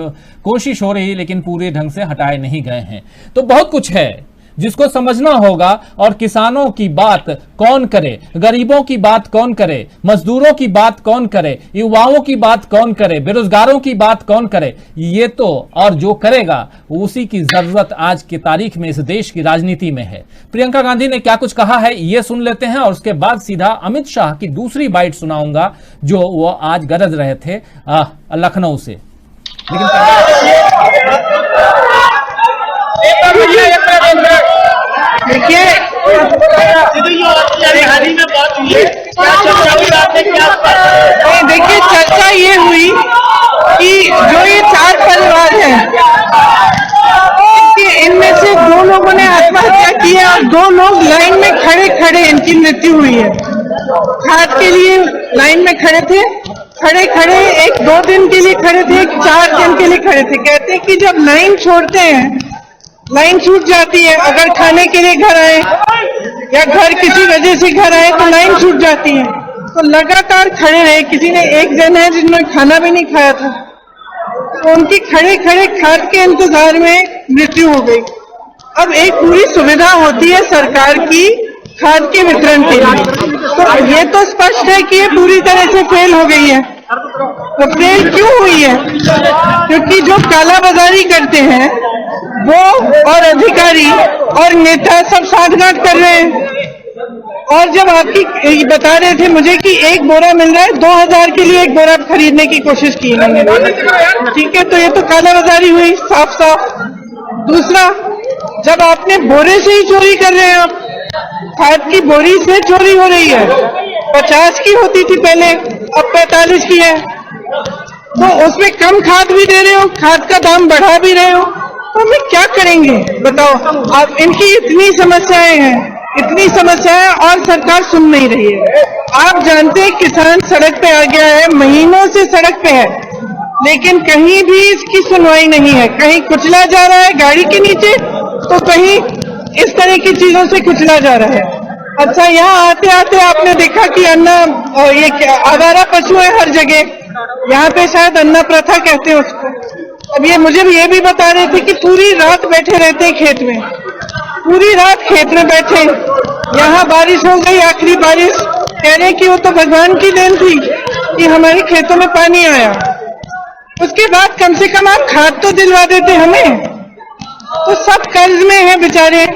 कोशिश हो रही, लेकिन पूरे ढंग से हटाए नहीं गए हैं। तो बहुत कुछ है जिसको समझना होगा, और किसानों की बात कौन करे, गरीबों की बात कौन करे, मजदूरों की बात कौन करे, युवाओं की बात कौन करे, बेरोजगारों की बात कौन करे, ये तो और जो करेगा उसी की जरूरत आज की तारीख में इस देश की राजनीति में है। प्रियंका गांधी ने क्या कुछ कहा है ये सुन लेते हैं, और उसके बाद सीधा अमित शाह की दूसरी बाइट सुनाऊंगा जो वो आज गरज रहे थे लखनऊ से। लेकिन देखिए, में बात हुई है नहीं, देखिए चर्चा ये हुई कि जो ये 4 परिवार हैं, इनमें से 2 लोगों ने आत्महत्या की है और 2 लोग लाइन में खड़े खड़े इनकी मृत्यु हुई है। खाद के लिए लाइन में खड़े थे, खड़े खड़े 1-2 दिन के लिए खड़े थे, 4 दिन के लिए खड़े थे। कहते हैं कि जब लाइन छोड़ते हैं, लाइन छूट जाती है। अगर खाने के लिए घर आए या घर किसी वजह से घर आए तो लाइन छूट जाती है, तो लगातार खड़े रहे। किसी ने, एक जन है जिन्होंने खाना भी नहीं खाया था, तो उनकी खड़े खड़े खाद के इंतजार में मृत्यु हो गई। अब एक पूरी सुविधा होती है सरकार की खाद के वितरण के लिए, तो ये तो स्पष्ट है कि ये पूरी तरह से फेल हो गई है। तो फेल क्यों हुई है? क्योंकि जो कालाबाजारी करते हैं वो और अधिकारी और नेता सब साठगांठ कर रहे हैं। और जब आपकी बता रहे थे मुझे कि 1 बोरा मिल रहा है, 2000 के लिए 1 बोरा खरीदने की कोशिश की इन्होंने। ठीक है, तो ये तो कालाबाजारी हुई साफ साफ। दूसरा, जब आपने बोरे से ही चोरी कर रहे हैं, आप खाद की बोरी से चोरी हो रही है। 50 की होती थी पहले, अब 45 की है, तो उसमें कम खाद भी दे रहे हो, खाद का दाम बढ़ा भी रहे हो, तो हमें क्या करेंगे बताओ आप? इनकी इतनी समस्याएं हैं, इतनी समस्याएं, और सरकार सुन नहीं रही है। आप जानते हैं किसान सड़क पे आ गया है, महीनों से सड़क पे है, लेकिन कहीं भी इसकी सुनवाई नहीं है। कहीं कुचला जा रहा है गाड़ी के नीचे, तो कहीं इस तरह की चीजों से कुचला जा रहा है। अच्छा, यहाँ आते आते आपने देखा कि अन्ना, ये आवारा पशु है हर जगह, यहाँ पे शायद अन्ना प्रथा कहते हैं उसको। अब ये मुझे भी ये भी बता रहे थे कि पूरी रात बैठे रहते हैं खेत में, पूरी रात खेत में बैठे। यहाँ बारिश हो गई, आखिरी बारिश, कह रहे कि वो तो भगवान की देन थी कि हमारे खेतों में पानी आया। उसके बाद कम से कम आप खाद तो दिलवा देते हमें। तो सब कर्ज में है बेचारे,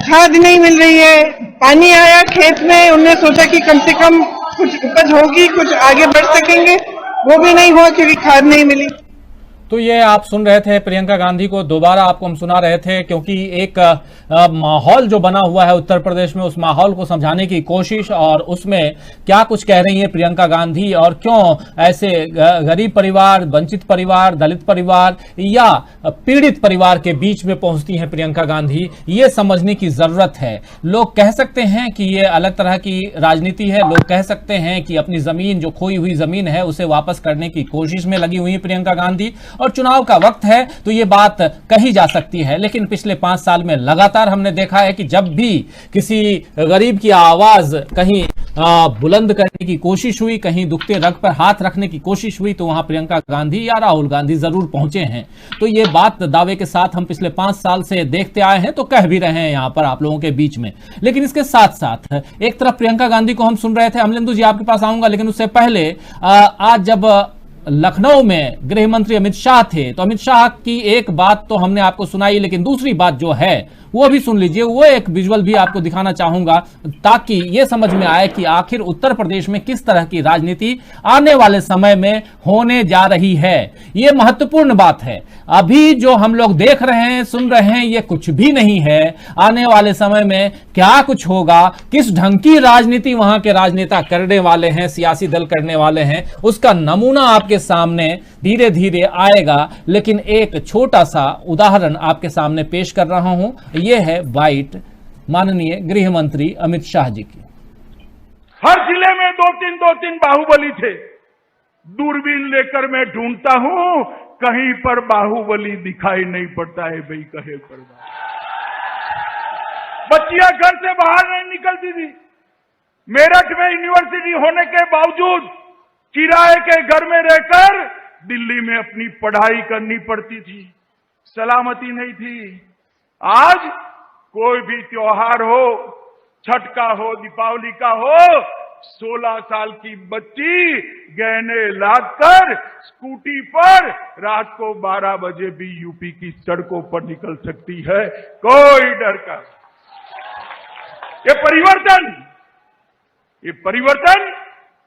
खाद नहीं मिल रही है, पानी आया खेत में, उन्होंने सोचा कि कम से कम कुछ उपज होगी, कुछ आगे बढ़ सकेंगे, वो भी नहीं हुआ क्योंकि खाद नहीं मिली। तो ये आप सुन रहे थे प्रियंका गांधी को, दोबारा आपको हम सुना रहे थे, क्योंकि एक माहौल जो बना हुआ है उत्तर प्रदेश में, उस माहौल को समझाने की कोशिश, और उसमें क्या कुछ कह रही है प्रियंका गांधी, और क्यों ऐसे गरीब परिवार, वंचित परिवार, दलित परिवार या पीड़ित परिवार के बीच में पहुंचती हैं प्रियंका गांधी, ये समझने की जरूरत है। लोग कह सकते हैं कि ये अलग तरह की राजनीति है, लोग कह सकते हैं कि अपनी जमीन, जो खोई हुई जमीन है, उसे वापस करने की कोशिश में लगी हुई है प्रियंका गांधी, और चुनाव का वक्त है तो ये बात कही जा सकती है। लेकिन पिछले 5 साल में लगातार हमने देखा है कि जब भी किसी गरीब की आवाज कहीं बुलंद करने की कोशिश हुई, कहीं दुखते रग पर हाथ रखने की कोशिश हुई, तो वहां प्रियंका गांधी या राहुल गांधी जरूर पहुंचे हैं। तो ये बात दावे के साथ हम पिछले 5 साल से देखते आए हैं, तो कह भी रहे हैं यहां पर आप लोगों के बीच में। लेकिन इसके साथ साथ एक तरफ प्रियंका गांधी को हम सुन रहे थे, अमलेंदु जी आपके पास आऊंगा, लेकिन उससे पहले आज जब लखनऊ में गृह मंत्री अमित शाह थे, तो अमित शाह की एक बात तो हमने आपको सुनाई, लेकिन दूसरी बात जो है वो भी सुन लीजिए। वो एक विजुअल भी आपको दिखाना चाहूंगा ताकि ये समझ में आए कि आखिर उत्तर प्रदेश में किस तरह की राजनीति आने वाले समय में होने जा रही है। ये महत्वपूर्ण बात है। अभी जो हम लोग देख रहे हैं, सुन रहे हैं, ये कुछ भी नहीं है। आने वाले समय में क्या कुछ होगा, किस ढंग की राजनीति वहां के राजनेता करने वाले हैं, सियासी दल करने वाले हैं, उसका नमूना आपके सामने धीरे धीरे आएगा। लेकिन एक छोटा सा उदाहरण आपके सामने पेश कर रहा हूं। ये है बाइट माननीय गृह मंत्री अमित शाह जी की। हर जिले में 2-3 बाहुबली थे। दूरबीन लेकर मैं ढूंढता हूं, कहीं पर बाहुबली दिखाई नहीं पड़ता है। भाई कहे पर बच्चियां घर से बाहर नहीं निकलती थी। मेरठ में यूनिवर्सिटी होने के बावजूद किराए के घर में रहकर दिल्ली में अपनी पढ़ाई करनी पड़ती थी। सलामती नहीं थी। आज कोई भी त्योहार हो, छठ का हो, दीपावली का हो, 16 साल की बच्ची गहने लादकर स्कूटी पर रात को 12 बजे भी यूपी की सड़कों पर निकल सकती है, कोई डर का। ये परिवर्तन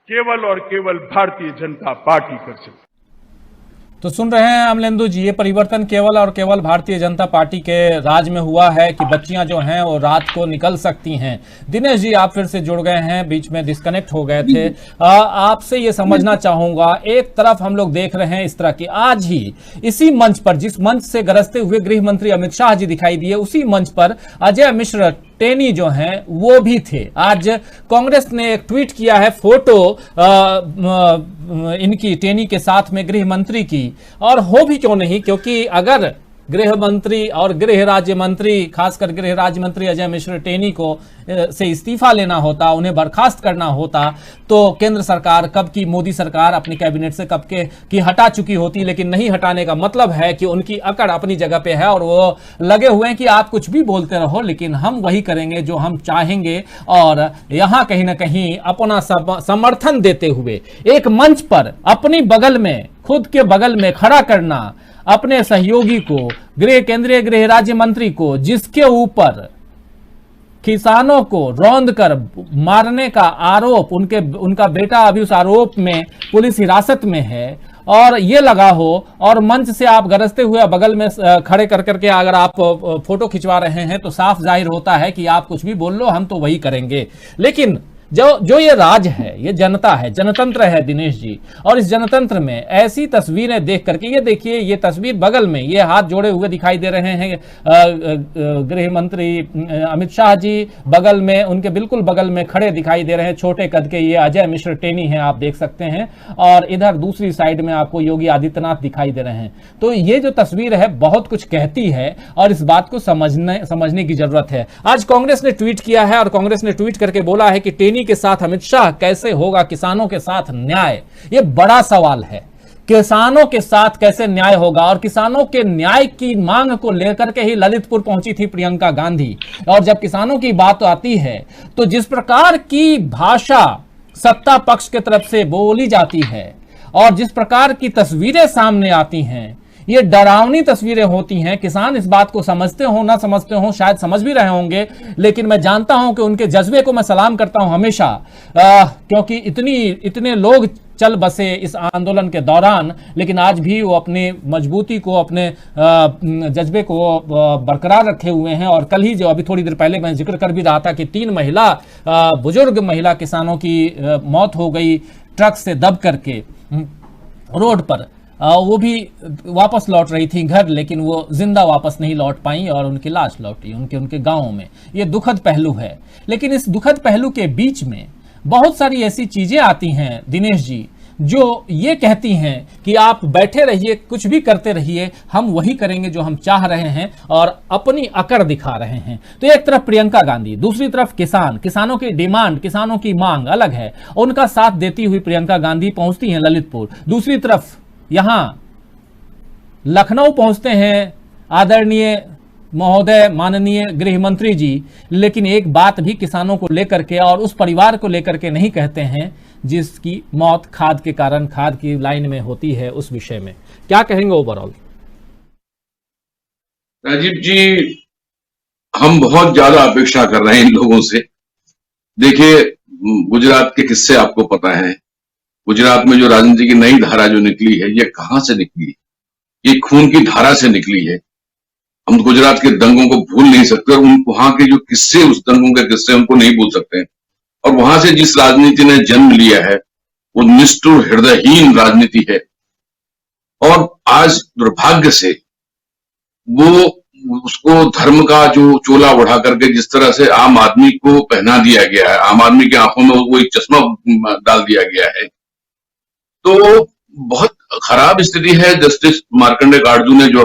केवल और केवल भारतीय जनता पार्टी कर सकती। तो सुन रहे हैं अमलेंदु जी, ये परिवर्तन केवल और केवल भारतीय जनता पार्टी के राज में हुआ है कि बच्चियां जो हैं वो रात को निकल सकती हैं। दिनेश जी आप फिर से जुड़ गए हैं, बीच में डिस्कनेक्ट हो गए थे। आपसे ये समझना चाहूंगा, एक तरफ हम लोग देख रहे हैं इस तरह की, आज ही इसी मंच पर, जिस मंच से गरजते हुए गृह मंत्री अमित शाह जी दिखाई दिए, उसी मंच पर अजय मिश्र टेनी जो हैं वो भी थे। आज कांग्रेस ने एक ट्वीट किया है, फोटो इनकी टेनी के साथ में गृह मंत्री की, और हो भी क्यों नहीं, क्योंकि अगर गृह मंत्री और गृह राज्य मंत्री, खासकर गृह राज्य मंत्री अजय मिश्र टेनी को से इस्तीफा लेना होता, उन्हें बर्खास्त करना होता, तो केंद्र सरकार कब की, मोदी सरकार अपनी कैबिनेट से कब के की हटा चुकी होती। लेकिन नहीं हटाने का मतलब है कि उनकी अकड़ अपनी जगह पे है और वो लगे हुए हैं कि आप कुछ भी बोलते रहो लेकिन हम वही करेंगे जो हम चाहेंगे। और यहां कहीं ना कहीं अपना समर्थन देते हुए एक मंच पर अपनी बगल में, खुद के बगल में खड़ा करना अपने सहयोगी को, केंद्रीय गृह राज्य मंत्री को, जिसके ऊपर किसानों को रौंद कर मारने का आरोप, उनका बेटा अभी उस आरोप में पुलिस हिरासत में है, और ये लगा हो और मंच से आप गरजते हुए बगल में खड़े कर करके अगर आप फोटो खिंचवा रहे हैं तो साफ जाहिर होता है कि आप कुछ भी बोल लो, हम तो वही करेंगे। लेकिन जो ये राज है, ये जनता है, जनतंत्र है दिनेश जी, और इस जनतंत्र में ऐसी तस्वीरें देख करके, ये देखिए ये तस्वीर बगल में, ये हाथ जोड़े हुए दिखाई दे रहे हैं गृह मंत्री अमित शाह जी, बगल में, उनके बिल्कुल बगल में खड़े दिखाई दे रहे हैं छोटे कद के ये अजय मिश्र टेनी हैं, आप देख सकते हैं, और इधर दूसरी साइड में आपको योगी आदित्यनाथ दिखाई दे रहे हैं। तो ये जो तस्वीर है बहुत कुछ कहती है और इस बात को समझने की जरूरत है। आज कांग्रेस ने ट्वीट किया है और कांग्रेस ने ट्वीट करके बोला है कि टेनी के साथ अमित शाह, कैसे होगा किसानों के साथ न्याय? ये बड़ा सवाल है, किसानों के साथ कैसे न्याय होगा? और किसानों के न्याय की मांग को लेकर के ही ललितपुर पहुंची थी प्रियंका गांधी, और जब किसानों की बात आती है तो जिस प्रकार की भाषा सत्ता पक्ष के तरफ से बोली जाती है और जिस प्रकार की तस्वीरें सामने आती हैं, ये डरावनी तस्वीरें होती हैं। किसान इस बात को समझते हो ना समझते हो, शायद समझ भी रहे होंगे, लेकिन मैं जानता हूं कि उनके जज्बे को मैं सलाम करता हूं हमेशा, क्योंकि इतने लोग चल बसे इस आंदोलन के दौरान, लेकिन आज भी वो अपनी मजबूती को, अपने जज्बे को बरकरार रखे हुए हैं। और कल ही जो अभी थोड़ी देर पहले मैं जिक्र कर भी रहा था कि 3 बुजुर्ग महिला किसानों की मौत हो गई ट्रक से दब करके रोड पर, वो भी वापस लौट रही थी घर, लेकिन वो जिंदा वापस नहीं लौट पाई और उनकी लाश लौटी उनके गांवों में। ये दुखद पहलू है, लेकिन इस दुखद पहलू के बीच में बहुत सारी ऐसी चीजें आती हैं दिनेश जी, जो ये कहती हैं कि आप बैठे रहिए, कुछ भी करते रहिए, हम वही करेंगे जो हम चाह रहे हैं, और अपनी अकड़ दिखा रहे हैं। तो एक तरफ प्रियंका गांधी, दूसरी तरफ किसानों की डिमांड, किसानों की मांग अलग है, उनका साथ देती हुई प्रियंका गांधी पहुंचती हैं ललितपुर। दूसरी तरफ यहां लखनऊ पहुंचते हैं आदरणीय महोदय माननीय गृह मंत्री जी, लेकिन एक बात भी किसानों को लेकर के और उस परिवार को लेकर के नहीं कहते हैं जिसकी मौत खाद के कारण, खाद की लाइन में होती है। उस विषय में क्या कहेंगे ओवरऑल? राजीव जी, हम बहुत ज्यादा अपेक्षा कर रहे हैं इन लोगों से। देखिए, गुजरात के किस्से आपको पता है, गुजरात में जो राजनीति की नई धारा जो निकली है, ये कहां से निकली? ये खून की धारा से निकली है। हम गुजरात के दंगों को भूल नहीं सकते और वहां के जो किस्से, उस दंगों के किस्से, उनको नहीं भूल सकते। और वहां से जिस राजनीति ने जन्म लिया है वो निष्ठुर हृदयहीन राजनीति है। और आज दुर्भाग्य से वो उसको धर्म का जो चोला उड़ा करके जिस तरह से आम आदमी को पहना दिया गया है, आम आदमी की आंखों में वो एक चश्मा डाल दिया गया है, तो बहुत खराब स्थिति है। जस्टिस मार्कंडेय गार्डू ने जो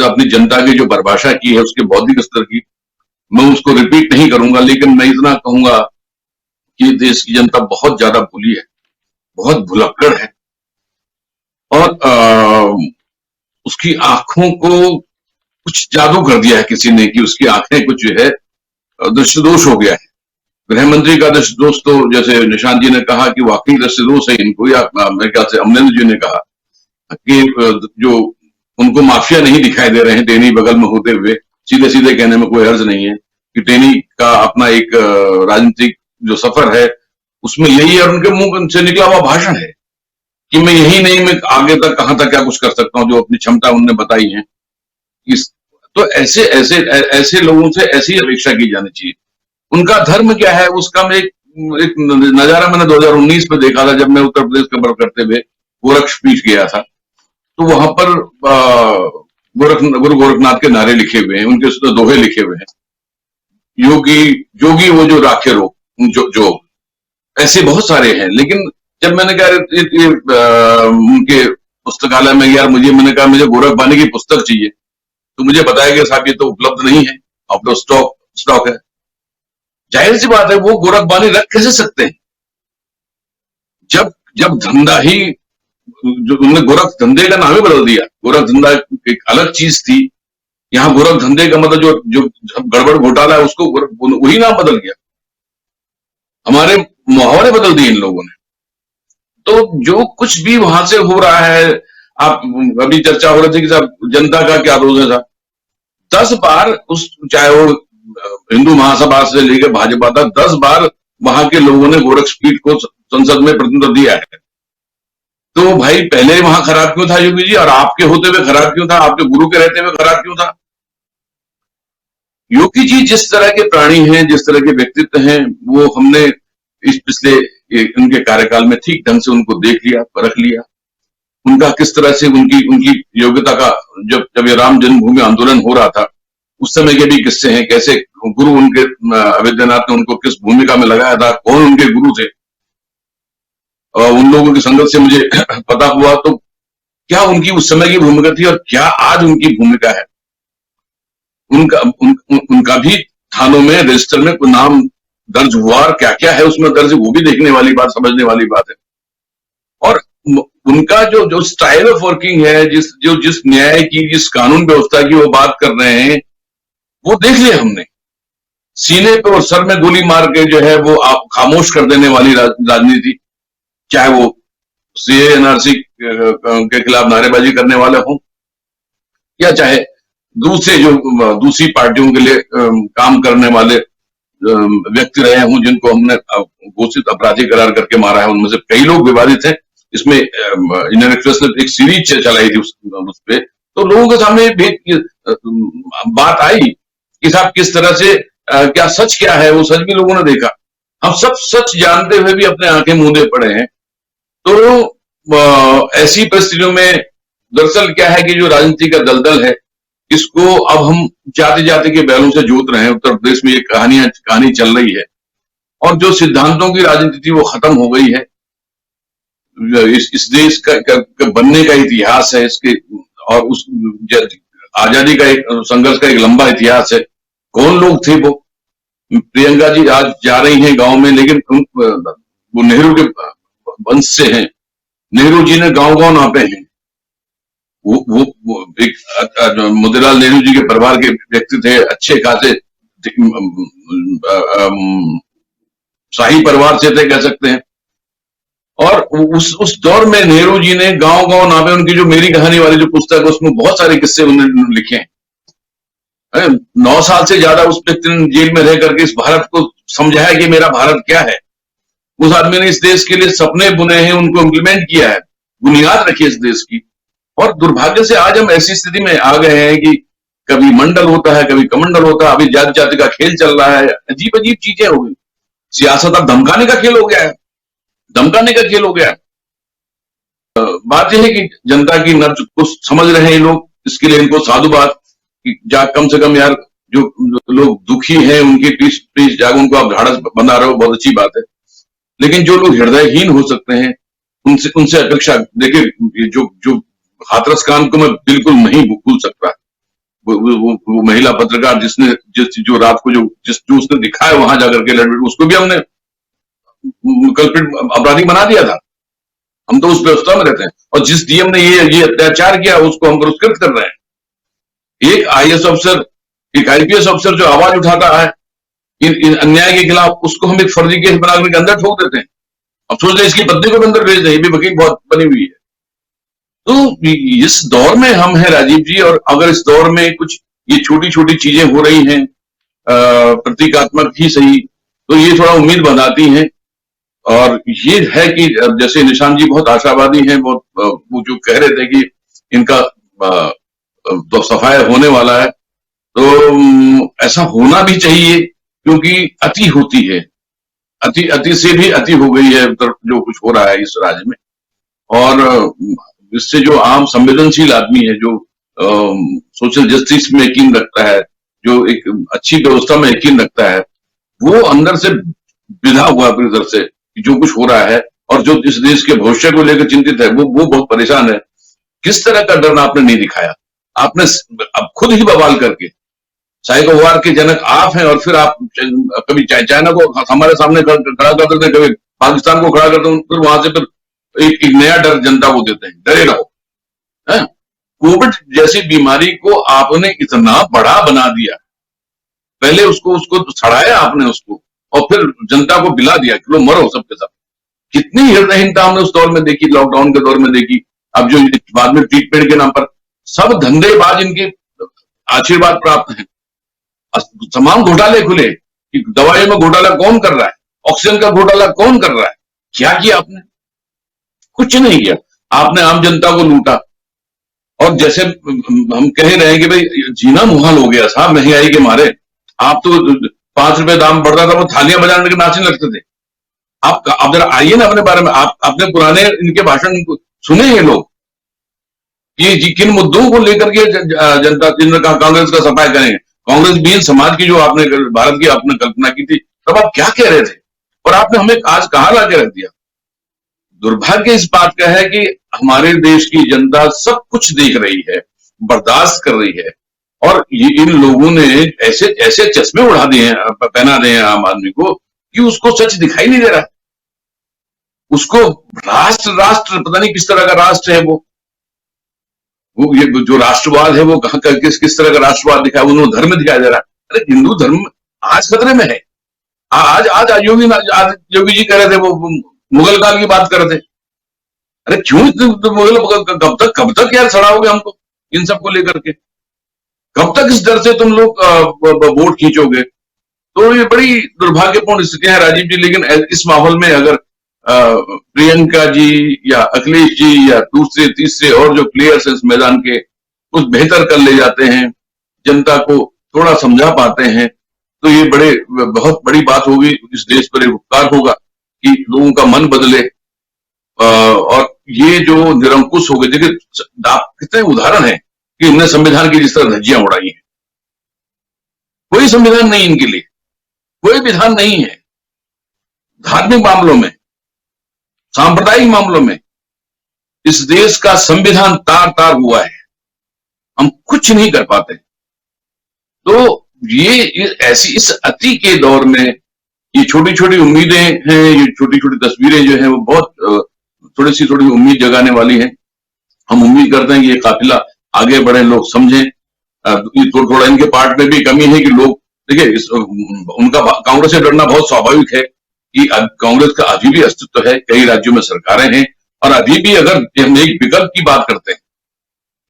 अपनी जनता की जो परिभाषा की है उसके बौद्धिक स्तर की, मैं उसको रिपीट नहीं करूंगा, लेकिन मैं इतना कहूंगा कि देश की जनता बहुत ज्यादा भूली है, बहुत भुलक्कड़ है, और उसकी आंखों को कुछ जादू कर दिया है किसी ने, कि उसकी आंखें कुछ जो है दृष्टिदोष हो गया है। गृह मंत्री का दृष्टिदोष तो जैसे निशांत जी ने कहा कि वाकई दृष्टिदोष है इनको, या मेरे ख्याल से अमरेंद्र जी ने कहा कि जो उनको माफिया नहीं दिखाई दे रहे हैं टेनी बगल में होते हुए, सीधे सीधे कहने में कोई हर्ज नहीं है कि टेनी का अपना एक राजनीतिक जो सफर है उसमें यही है और उनके मुंह से निकला हुआ भाषण है। कि मैं यही नहीं, मैं आगे तक कहां तक क्या कुछ कर सकता हूं, जो अपनी क्षमता उनने बताई है। तो ऐसे ऐसे ऐसे लोगों से ऐसी अपेक्षा की जानी चाहिए। उनका धर्म क्या है उसका मैं एक नजारा मैंने 2019 में देखा था, जब मैं उत्तर प्रदेश कवर करते हुए गोरक्षपीठ गया था। तो वहां पर गुरु गोरखनाथ के नारे लिखे हुए हैं, उनके उसमें दोहे लिखे हुए हैं, योगी योगी वो जो राखे रो, जो ऐसे बहुत सारे हैं। लेकिन जब मैंने कहा उनके पुस्तकालय में यार मैंने कहा मुझे गोरखबानी की पुस्तक चाहिए, तो मुझे बताया गया साहब ये तो उपलब्ध नहीं है, अब तो स्टॉक है। जाहिर सी बात है, वो गोरखबानी रख कैसे सकते हैं जब धंधा ही, जो उन्होंने गोरख धंधे का नाम ही बदल दिया। गोरख धंधा एक अलग चीज थी, यहां गोरख धंधे का मतलब जो गड़बड़ घोटाला है उसको वही नाम बदल गया। हमारे मुहावरे बदल दिए इन लोगों ने। तो जो कुछ भी वहां से हो रहा है, आप अभी चर्चा हो रही थी कि साहब जनता का क्या रोज है साहब, 10 बार चाहे वो हिंदू महासभा से लेकर भाजपा तक 10 बार वहां के लोगों ने गोरक्षपीठ को संसद में प्रतिनिधित्व दिया है। तो भाई पहले वहां खराब क्यों था योगी जी, और आपके होते हुए खराब क्यों था, आपके गुरु के रहते हुए खराब क्यों था? योगी जी जिस तरह के प्राणी हैं, जिस तरह के व्यक्तित्व हैं, वो हमने इस पिछले उनके कार्यकाल में ठीक ढंग से उनको देख लिया, परख लिया। उनका किस तरह से उनकी योग्यता का, जब ये राम जन्मभूमि आंदोलन हो रहा था उस समय के भी किस्से हैं, कैसे गुरु उनके अवैधनाथ ने उनको किस भूमिका में लगाया था, कौन उनके गुरु थे। उन लोगों की संगत से मुझे पता हुआ तो क्या उनकी उस समय की भूमिका थी और क्या आज उनकी भूमिका है। उनका भी थानों में रजिस्टर में कोई नाम दर्ज हुआ और क्या क्या है उसमें दर्ज, वो भी देखने वाली बात, समझने वाली बात है। और उनका जो स्टाइल ऑफ वर्किंग है, जिस न्याय की, जिस कानून व्यवस्था की वो बात कर रहे हैं, वो देख लिया हमने। सीने पे और सर में गोली मार के जो है वो आप खामोश कर देने वाली राजनीति, चाहे वो सीए एनआरसी के खिलाफ नारेबाजी करने वाले हों या चाहे दूसरी पार्टियों के लिए काम करने वाले व्यक्ति रहे हों, जिनको हमने घोषित अपराधी करार करके मारा है। उनमें से कई लोग विवादित हैं। इसमें इंडियन एक्सप्रेस ने एक सीरीज चलाई थी उस पे, तो लोगों के सामने भी बात आई कि साहब किस तरह से क्या सच क्या है, वो सच भी लोगों ने देखा। हम सब सच जानते हुए भी अपने आंखें मूंदे पड़े हैं। तो ऐसी परिस्थितियों में दरअसल क्या है कि जो राजनीति का दलदल है, इसको अब हम जाति जाति के बैलों से जोत रहे हैं। उत्तर प्रदेश में ये कहानी चल रही है और जो सिद्धांतों की राजनीति थी वो खत्म हो गई है। इस देश का बनने का इतिहास है इसके, और उस आजादी का एक संघर्ष का एक लंबा इतिहास है। कौन लोग थे वो? प्रियंका जी आज जा रही हैं गांव में, लेकिन वो नेहरू के वंश से हैं। नेहरू जी ने गांव नापे हैं। वो एक मोतीलाल नेहरू जी के परिवार के व्यक्ति थे, अच्छे खासे शाही परिवार से थे कह सकते हैं। और उस दौर में नेहरू जी ने गांव नापे, उनकी जो मेरी कहानी वाली जो पुस्तक है उसमें बहुत सारे किस्से उन्होंने लिखे हैं। 9 साल से ज्यादा उस व्यक्ति ने जेल में रह करके इस भारत को समझाया कि मेरा भारत क्या है। उस आदमी ने इस देश के लिए सपने बुने हैं, उनको इम्प्लीमेंट किया है, बुनियाद रखी है इस देश की। और दुर्भाग्य से आज हम ऐसी स्थिति में आ गए हैं कि कभी मंडल होता है, कभी कमंडल होता है, अभी जाति जाति का खेल चल रहा है, अजीब अजीब चीजें हो गई। सियासत अब धमकाने का खेल हो गया है, धमकाने का खेल हो गया है। बात यह है कि जनता की नब्ज को समझ रहे हैं लोग, इसके लिए इनको साधुवाद कि कम से कम यार जो लोग दुखी हैं उनकी पीठ जागो, उनको आप ढाढ़स बना रहे हो, बहुत अच्छी बात है। लेकिन जो लोग हृदयहीन हो सकते हैं उनसे अपेक्षा, देखिए जो हाथरस कांड को मैं बिल्कुल नहीं भूल सकता। वो महिला पत्रकार जो रात को जो उसने दिखाया वहां जाकर के लड़की, उसको भी हमने कल्प्रिट अपराधी बना दिया था। हम तो उस व्यवस्था में रहते हैं। और जिस डीएम ने ये अत्याचार किया उसको हम पुरस्कृत कर रहे हैं। एक आईएएस अफसर, एक आईपीएस अफसर जो आवाज उठाता है इन अन्याय के खिलाफ, उसको हम एक फर्जी केस बनाकर के अंदर ठोक देते हैं। अब सोच रहे इसकी पत्नी को भी अंदर भेज दें, ये भी वकील बहुत बनी हुई है। तो इस दौर में हम हैं राजीव जी, और अगर इस दौर में कुछ ये छोटी छोटी चीजें हो रही हैं, प्रतीकात्मक ही सही, तो ये थोड़ा उम्मीद बनाती हैं। और ये है कि जैसे निशांत जी बहुत आशावादी हैं, बहुत वो जो कह रहे थे कि इनका तो सफाया होने वाला है, तो ऐसा होना भी चाहिए, क्योंकि अति होती है, अति से भी अति हो गई है जो कुछ हो रहा है इस राज्य में। और इससे जो आम संवेदनशील आदमी है, जो सोशल जस्टिस में यकीन रखता है, जो एक अच्छी व्यवस्था में यकीन रखता है, वो अंदर से विधा हुआ पूरी तरह से जो कुछ हो रहा है, और जो इस देश के भविष्य को लेकर चिंतित है, वो बहुत परेशान है। किस तरह का डर आपने नहीं दिखाया? आपने अब खुद ही बवाल करके, साइको वार के जनक आप हैं, और फिर आप कभी चाइना को हमारे सामने खड़ा कर देते हैं, कभी पाकिस्तान को खड़ा करते हैं, फिर वहां से फिर एक नया डर जनता को देते हैं, डरे रहो। कोविड जैसी बीमारी को आपने इतना बड़ा बना दिया, पहले उसको सड़ाया आपने उसको, और फिर जनता को बिला दिया कि लो मरो सबके सब। कितनी हृदयहीनता हमने उस दौर में देखी, लॉकडाउन के दौर में देखी। अब जो बाद में ट्रीटमेंट के नाम पर सब धंधेबाज इनके आशीर्वाद प्राप्त हैं, तमाम घोटाले खुले कि दवाइयों में घोटाला कौन कर रहा है, ऑक्सीजन का घोटाला कौन कर रहा है। क्या किया आपने? कुछ नहीं किया। आपने आम जनता को लूटा, और जैसे हम कह रहे हैं कि भाई जीना मुहाल हो गया साहब महंगाई के मारे। आप तो 5 रुपए दाम बढ़ रहा था, वो थालियां बजाने के नाचने लगते थे। आप जरा आइए ना अपने बारे में, आप अपने पुराने इनके भाषण सुने हैं लोग, ये किन मुद्दों को लेकर के जनता कांग्रेस का सफाया करेंगे। कांग्रेस बीन समाज की जो आपने भारत की आपने कल्पना की थी, तब आप क्या कह रहे थे, और आपने हमें आज कहां लाके रख दिया। दुर्भाग्य इस बात का है कि हमारे देश की जनता सब कुछ देख रही है, बर्दाश्त कर रही है, और ये इन लोगों ने ऐसे ऐसे चश्मे उड़ा दिए हैं, पहना दिए हैं आम आदमी को, कि उसको सच दिखाई नहीं दे रहा। उसको राष्ट्र पता नहीं किस तरह का राष्ट्र है वो ये जो राष्ट्रवाद है वो कहां का किस तरह का राष्ट्रवाद दिखाया, उन्होंने धर्म दिखाई दे रहा है। अरे हिंदू धर्म आज खतरे में है। आज योगी जी कह रहे थे, वो मुगल काल की बात कर रहे थे। अरे क्यों मुगल, कब तक यार सड़ाओगे हमको इन सबको लेकर के? कब तक इस डर से तुम लोग वोट खींचोगे? तो ये बड़ी दुर्भाग्यपूर्ण स्थितियां हैं राजीव जी। लेकिन इस माहौल में अगर प्रियंका जी या अखिलेश जी या दूसरे तीसरे और जो प्लेयर्स इस मैदान के कुछ बेहतर कर ले जाते हैं, जनता को थोड़ा समझा पाते हैं, तो ये बहुत बड़ी बात होगी। इस देश पर एक उपकार होगा कि लोगों का मन बदले। और ये जो निरंकुश हो गए, देखिए कितने उदाहरण है कि इनने संविधान की जिस तरह धज्जियां उड़ाई हैं। कोई संविधान नहीं इनके लिए, कोई विधान नहीं है। धार्मिक मामलों में, सांप्रदायिक मामलों में इस देश का संविधान तार तार हुआ है, हम कुछ नहीं कर पाते। तो ये ऐसी इस अति के दौर में ये छोटी छोटी उम्मीदें हैं, ये छोटी छोटी तस्वीरें जो हैं वो बहुत थोड़ी उम्मीद जगाने वाली हैं। हम उम्मीद करते हैं कि ये काफिला आगे बढ़े, लोग समझें। थोड़ा इनके पार्ट में भी कमी है कि लोग देखिए, उनका कांग्रेस से डरना बहुत स्वाभाविक है कि कांग्रेस का अभी भी अस्तित्व है, कई राज्यों में सरकारें हैं, और अभी भी अगर हम एक विकल्प की बात करते हैं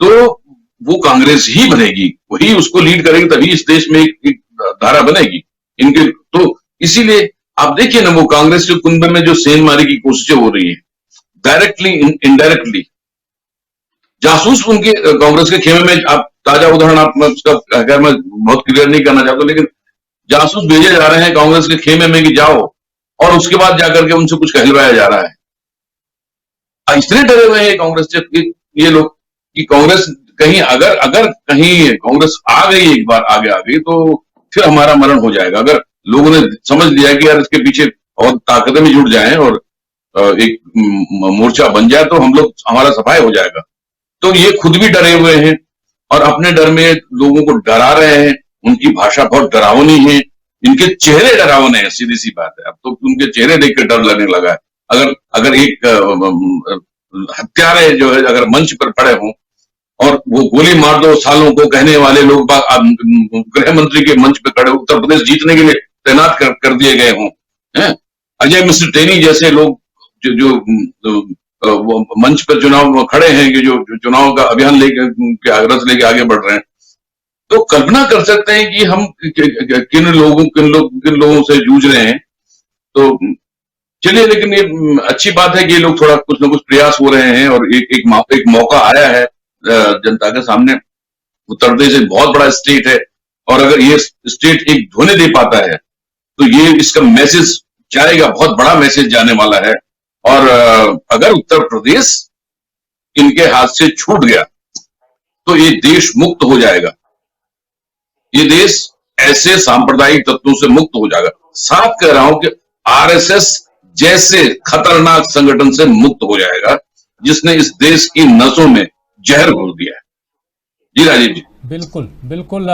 तो वो कांग्रेस ही बनेगी, वही उसको लीड करेगी, तभी इस देश में एक धारा बनेगी इनके। तो इसीलिए आप देखिए ना, वो कांग्रेस के कुंभ में जो सेंधमारी की कोशिशें हो रही है, डायरेक्टली इनडायरेक्टली जासूस उनके कांग्रेस के खेमे में। आप ताजा उदाहरण आप उसका खैर मैं बहुत क्लियर नहीं करना चाहता, लेकिन जासूस भेजे जा रहे हैं कांग्रेस के खेमे में कि जाओ, और उसके बाद जाकर के उनसे कुछ कहलवाया जा रहा है। इसलिए डरे हुए हैं कांग्रेस से ये लोग कि कांग्रेस कहीं अगर कहीं कांग्रेस आ गई, एक बार आगे आ गई, तो फिर हमारा मरण हो जाएगा। अगर लोगों ने समझ लिया कि यार इसके पीछे और ताकतें भी जुड़ जाएं और एक मोर्चा बन जाए, तो हम लोग हमारा सफाया हो जाएगा। तो ये खुद भी डरे हुए हैं और अपने डर में लोगों को डरा रहे हैं। उनकी भाषा बहुत डरावनी है, इनके चेहरे डरावने हैं, सीधी सी बात है। अब तो उनके चेहरे देख कर डर लगने लगा है। अगर एक हत्यारे जो है अगर मंच पर खड़े हों और वो गोली मार दो सालों को कहने वाले लोग गृह मंत्री के मंच पर खड़े, उत्तर प्रदेश जीतने के लिए तैनात कर दिए गए हों, अजय मिश्र टेनी जैसे लोग जो मंच पर चुनाव खड़े हैं, कि जो चुनाव का अभियान लेके आगे बढ़ रहे हैं, तो कल्पना कर सकते हैं कि हम किन लोगों से जूझ रहे हैं। तो चलिए, लेकिन ये अच्छी बात है कि ये लोग थोड़ा कुछ ना कुछ प्रयास हो रहे हैं और एक मौका आया है जनता के सामने। उत्तर प्रदेश एक बहुत बड़ा स्टेट है और अगर ये स्टेट एक ध्वनि दे पाता है तो ये इसका मैसेज जाएगा, बहुत बड़ा मैसेज जाने वाला है। और अगर उत्तर प्रदेश इनके हाथ से छूट गया तो ये देश मुक्त हो जाएगा, ये देश ऐसे सांप्रदायिक तत्वों से मुक्त हो जाएगा। साफ कह रहा हूं कि आरएसएस जैसे खतरनाक संगठन से मुक्त हो जाएगा जिसने इस देश की नसों में जहर घोल दिया है। जी राजीव जी। बिल्कुल बिल्कुल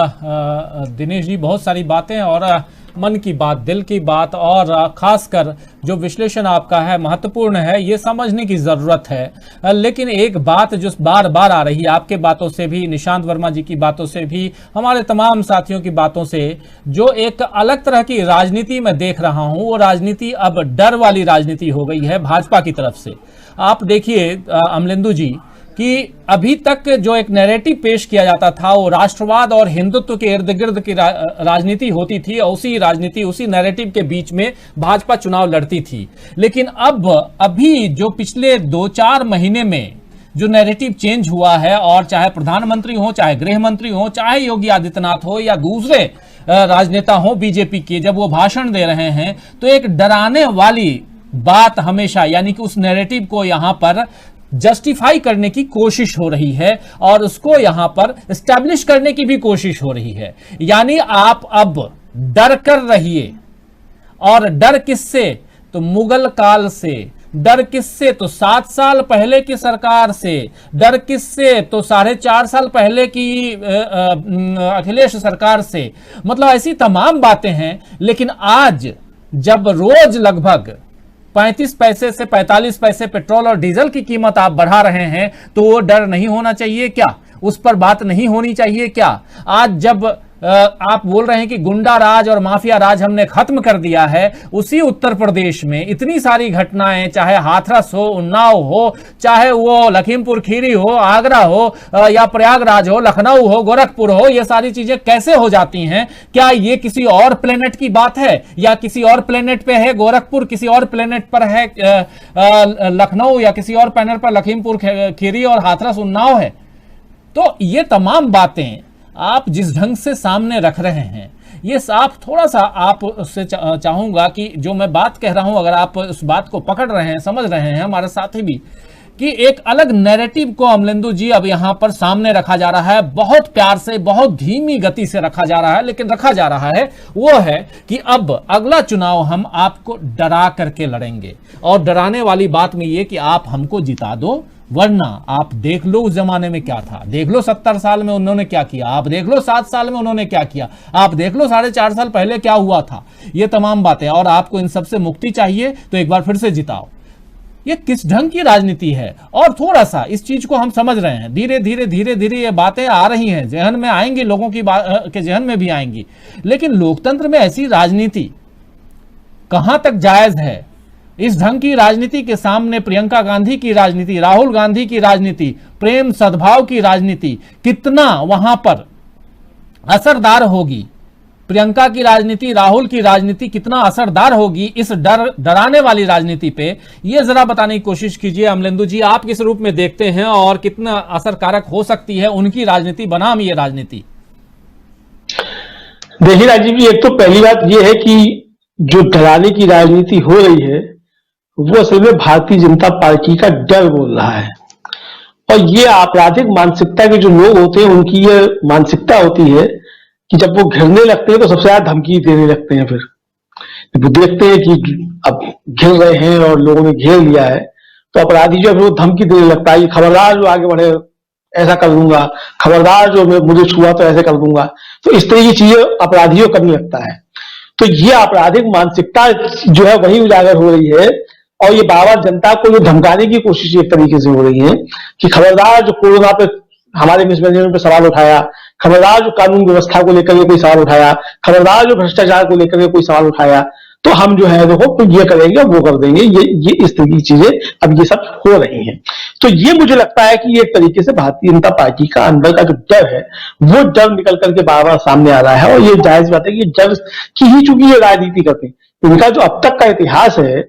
दिनेश जी, बहुत सारी बातें और मन की बात, दिल की बात और खासकर जो विश्लेषण आपका है महत्वपूर्ण है, ये समझने की जरूरत है। लेकिन एक बात जो बार बार आ रही है आपके बातों से भी, निशांत वर्मा जी की बातों से भी, हमारे तमाम साथियों की बातों से, जो एक अलग तरह की राजनीति मैं देख रहा हूं, वो राजनीति अब डर वाली राजनीति हो गई है भाजपा की तरफ से। आप देखिए अमलेंदु जी कि अभी तक जो एक नैरेटिव पेश किया जाता था वो राष्ट्रवाद और हिंदुत्व के इर्द गिर्द की राजनीति होती थी और उसी राजनीति, उसी नैरेटिव के बीच में भाजपा चुनाव लड़ती थी। लेकिन अब अभी जो पिछले 2-4 महीने में जो नैरेटिव चेंज हुआ है, और चाहे प्रधानमंत्री हो, चाहे गृह मंत्री हो, चाहे योगी आदित्यनाथ हो या दूसरे राजनेता हो बीजेपी के, जब वो भाषण दे रहे हैं तो एक डराने वाली बात हमेशा, यानी कि उस नैरेटिव को यहां पर जस्टिफाई करने की कोशिश हो रही है और उसको यहां पर एस्टैब्लिश करने की भी कोशिश हो रही है। यानी आप अब डर कर रहिए, और डर किससे? तो मुगल काल से। डर किससे? तो 7 साल पहले की सरकार से। डर किससे? तो 4.5 साल पहले की अखिलेश सरकार से। मतलब ऐसी तमाम बातें हैं। लेकिन आज जब रोज लगभग 35 पैसे से 45 पैसे पेट्रोल और डीजल की कीमत आप बढ़ा रहे हैं, तो वो डर नहीं होना चाहिए क्या? उस पर बात नहीं होनी चाहिए क्या? आज जब आप बोल रहे हैं कि गुंडा राज और माफिया राज हमने खत्म कर दिया है, उसी उत्तर प्रदेश में इतनी सारी घटनाएं, चाहे हाथरस हो, उन्नाव हो, चाहे वो लखीमपुर खीरी हो, आगरा हो, या प्रयागराज हो, लखनऊ हो, गोरखपुर हो, ये सारी चीजें कैसे हो जाती हैं? क्या ये किसी और प्लेनेट की बात है, या किसी और प्लेनेट पे है गोरखपुर, किसी और प्लेनेट पर है लखनऊ, या किसी और प्लेनेट पर लखीमपुर खीरी और हाथरस उन्नाव है? तो ये तमाम बातें आप जिस ढंग से सामने रख रहे हैं, ये साफ थोड़ा सा आप उससे चाहूंगा कि जो मैं बात कह रहा हूं, अगर आप उस बात को पकड़ रहे हैं, समझ रहे हैं, हमारे साथी भी, कि एक अलग नैरेटिव को अमलेंदु जी अब यहां पर सामने रखा जा रहा है, बहुत प्यार से, बहुत धीमी गति से रखा जा रहा है, लेकिन रखा जा रहा है। वो है कि अब अगला चुनाव हम आपको डरा करके लड़ेंगे, और डराने वाली बात में ये कि आप हमको जिता दो, वरना आप देख लो उस जमाने में क्या था, देख लो 70 साल में उन्होंने क्या किया, आप देख लो 7 साल में उन्होंने क्या किया, आप देख लो 4.5 साल पहले क्या हुआ था। ये तमाम बातें, और आपको इन सबसे मुक्ति चाहिए तो एक बार फिर से जिताओ। ये किस ढंग की राजनीति है? और थोड़ा सा इस चीज को हम समझ रहे हैं, धीरे धीरे ये बातें आ रही हैं, जहन में आएंगी, लोगों की के जहन में भी आएंगी। लेकिन लोकतंत्र में ऐसी राजनीति कहां तक जायज है? इस ढंग की राजनीति के सामने प्रियंका गांधी की राजनीति, राहुल गांधी की राजनीति, प्रेम सद्भाव की राजनीति कितना वहां पर असरदार होगी? प्रियंका की राजनीति, राहुल की राजनीति कितना असरदार होगी इस डराने वाली राजनीति पे? ये जरा बताने की कोशिश कीजिए अमलेंदु जी, आप किस रूप में देखते हैं और कितना असरकारक हो सकती है उनकी राजनीति बनाम ये राजनीति? देखिए राजीव जी, एक तो पहली बात यह है कि जो डराने की राजनीति हो रही है वो असल में भारतीय जनता पार्टी का डर बोल रहा है। और ये आपराधिक मानसिकता के जो लोग होते हैं उनकी ये मानसिकता होती है कि जब वो घिरने लगते हैं तो सबसे ज्यादा धमकी देने लगते हैं। फिर वो देखते हैं कि अब घिर रहे हैं और लोगों ने घेर लिया है, तो अपराधी जो है वो धमकी देने लगता है, खबरदार जो आगे बढ़े ऐसा कर दूंगा, खबरदार जो मुझे छुआ तो ऐसे कर दूंगा। तो इस तरह की चीजें अपराधियों करने लगता है। तो ये आपराधिक मानसिकता जो है वही उजागर हो रही है, और ये बार बार जनता को जो धमकाने की कोशिश एक तरीके से हो रही है कि खबरदार जो कोरोना पे हमारे मिसमैनेजमेंट पे सवाल उठाया, खबरदार जो कानून व्यवस्था को लेकर के कोई सवाल उठाया, खबरदार जो भ्रष्टाचार को लेकर के कोई सवाल उठाया, तो हम जो है देखो तो ये करेंगे, वो कर देंगे। ये इस तरह की चीजें अब ये सब हो रही हैं। तो ये मुझे लगता है कि एक तरीके से भारतीय जनता पार्टी का अंदर का जो डर है वो डर निकल करके बार बार सामने आ रहा है। और ये जायज बात है कि डर की ही चूंकि ये राजनीति करते हैं, इनका जो अब तक का इतिहास है,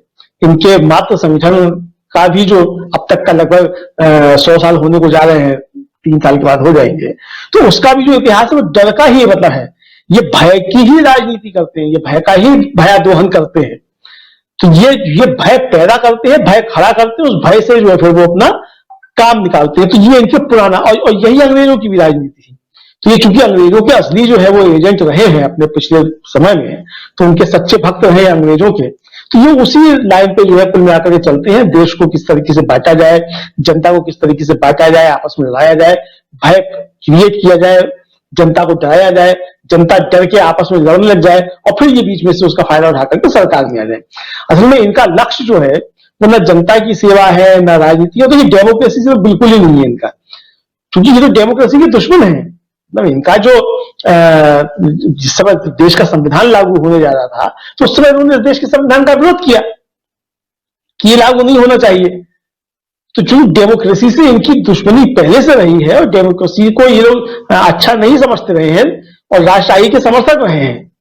इनके मातृ संगठन का भी जो अब तक का लगभग 100 साल होने को जा रहे हैं, 3 साल के बाद हो जाएंगे, तो उसका भी जो इतिहास है वो डर का ही मतलब है। ये भय की ही राजनीति करते हैं, ये भय का ही भयादोहन करते हैं। तो ये भय पैदा करते हैं, भय खड़ा करते हैं, उस भय से जो है फिर वो अपना काम निकालते हैं। तो ये इनके पुराना और यही अंग्रेजों की भी राजनीति थी। तो ये चूंकि अंग्रेजों के असली जो है वो एजेंट रहे हैं अपने पिछले समय में, तो उनके सच्चे भक्त रहे अंग्रेजों के, तो ये उसी लाइन पे जो है कुल मिलाकर के चलते हैं। देश को किस तरीके से बांटा जाए, जनता को किस तरीके से बांटा जाए, आपस में लड़ाया जाए, भय क्रिएट किया जाए, जनता को डराया जाए, जनता डर के आपस में लड़ने लग जाए और फिर ये बीच में से उसका फायदा उठा करके सरकार में आ जाए। असल में इनका लक्ष्य जो है वो न जनता की सेवा है न राजनीति है। तो ये डेमोक्रेसी से बिल्कुल ही नहीं है इनका, क्योंकि ये तो डेमोक्रेसी के दुश्मन है। मतलब इनका जो जिस समय देश का संविधान लागू होने जा रहा था तो उस समय उन्होंने देश के संविधान का विरोध किया कि ये लागू नहीं होना चाहिए। तो जो डेमोक्रेसी से इनकी दुश्मनी पहले से रही है और डेमोक्रेसी को ये लोग अच्छा नहीं समझते रहे हैं और राष्ट्रशाही के समर्थक रहे हैं,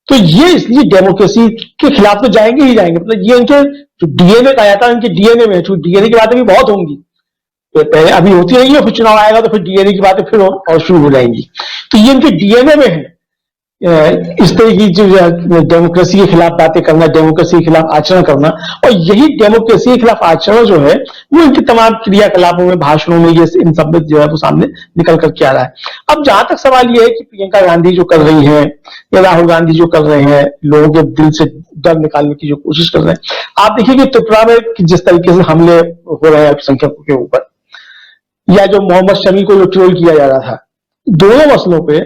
तो ये इसलिए डेमोक्रेसी के खिलाफ तो जाएंगे ही जाएंगे। मतलब ये इनके जो डीएनए का आया था, इनके डीएनए में, डीएनए की बातें भी बहुत होंगी, पहले अभी होती रही है, फिर चुनाव आएगा तो फिर डीएनए की बातें फिर और शुरू हो जाएंगी। तो ये इनके डीएनए में है इस तरह की जो डेमोक्रेसी के खिलाफ बातें करना, डेमोक्रेसी के खिलाफ आचरण करना। और यही डेमोक्रेसी के खिलाफ आचरण जो है वो इनके तमाम क्रियाकलापों में, भाषणों में, ये इन सब में जो है वो सामने निकल करके आ रहा है। अब जहां तक सवाल ये है कि प्रियंका गांधी जो कर रही है या राहुल गांधी जो कर रहे हैं, लोगों के दिल से डर निकालने की जो कोशिश कर रहे हैं, आप देखिए कि त्रिपुरा में जिस तरीके से हमले हो रहे हैं अल्पसंख्यकों के ऊपर, या जो मोहम्मद शमी को जो ट्रोल किया जा रहा था, दोनों मसलों पे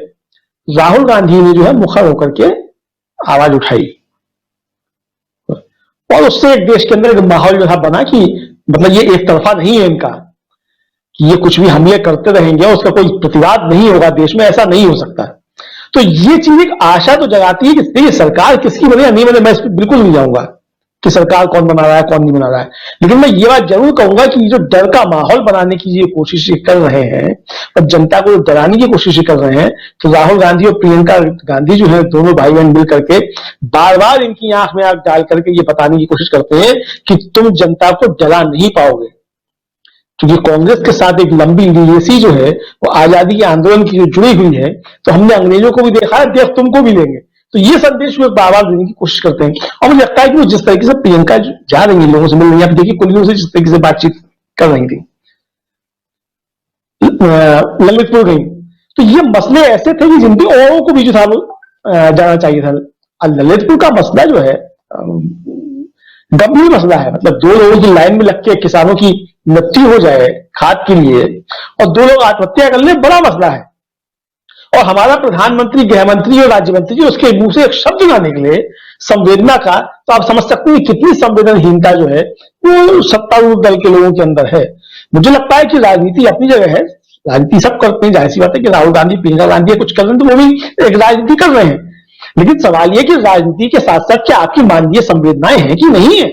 राहुल गांधी ने जो है मुखर होकर के आवाज उठाई और उससे एक देश के अंदर एक माहौल जो था बना कि मतलब ये एक तरफा नहीं है इनका कि ये कुछ भी हमले करते रहेंगे और उसका कोई प्रतिवाद नहीं होगा देश में, ऐसा नहीं हो सकता। तो ये चीज एक आशा तो जगाती है कि देखिए सरकार किसकी बने या नहीं बने, मैं इस पर बिल्कुल नहीं जाऊंगा कि सरकार कौन बना रहा है कौन नहीं बना रहा है, लेकिन मैं ये बात जरूर कहूंगा कि जो डर का माहौल बनाने की ये कोशिश कर रहे हैं और जनता को डराने की कोशिश कर रहे हैं, तो राहुल गांधी और प्रियंका गांधी जो है दोनों भाई बहन मिल करके बार बार इनकी आंख में आंख डाल करके ये बताने की कोशिश करते हैं कि तुम जनता को डरा नहीं पाओगे। क्योंकि कांग्रेस के साथ एक लंबी लीगेसी जो है वो आजादी के आंदोलन की जो जुड़ी हुई है, तो हमने अंग्रेजों को भी देखा है, देख तुमको भी लेंगे। तो ये संदेश वो बार बार देने की कोशिश करते हैं। और मुझे लगता है कि वो जिस तरीके से प्रियंका जा रही है लोगों से मिल रही है, आप देखिए कुल्लू से जिस तरीके से बातचीत कर रही थी, ललितपुर गई, तो ये मसले ऐसे थे कि जिनके औरों को भी जो था वो जाना चाहिए था। ललितपुर का मसला जो है गंभीर मसला है। मतलब 2 लोगों की लाइन में लग के किसानों की मृत्यु हो जाए खाद के लिए और 2 लोग आत्महत्या कर ले, बड़ा मसला है। और हमारा प्रधानमंत्री, गृह मंत्री और राज्य मंत्री जी उसके मुंह से एक शब्द ना निकले संवेदना का, तो आप समझ सकते हैं कितनी संवेदनहीनता जो है वो सत्तारूढ़ दल के लोगों के अंदर है। मुझे लगता है कि राजनीति अपनी जगह है, राजनीति सब करते हैं, जाहिर सी बात है कि राहुल गांधी, प्रियंका गांधी कुछ कर रहे हैं तो वो भी एक राजनीति कर रहे हैं। लेकिन सवाल यह कि राजनीति के साथ साथ क्या आपकी मानवीय संवेदनाएं हैं कि नहीं है?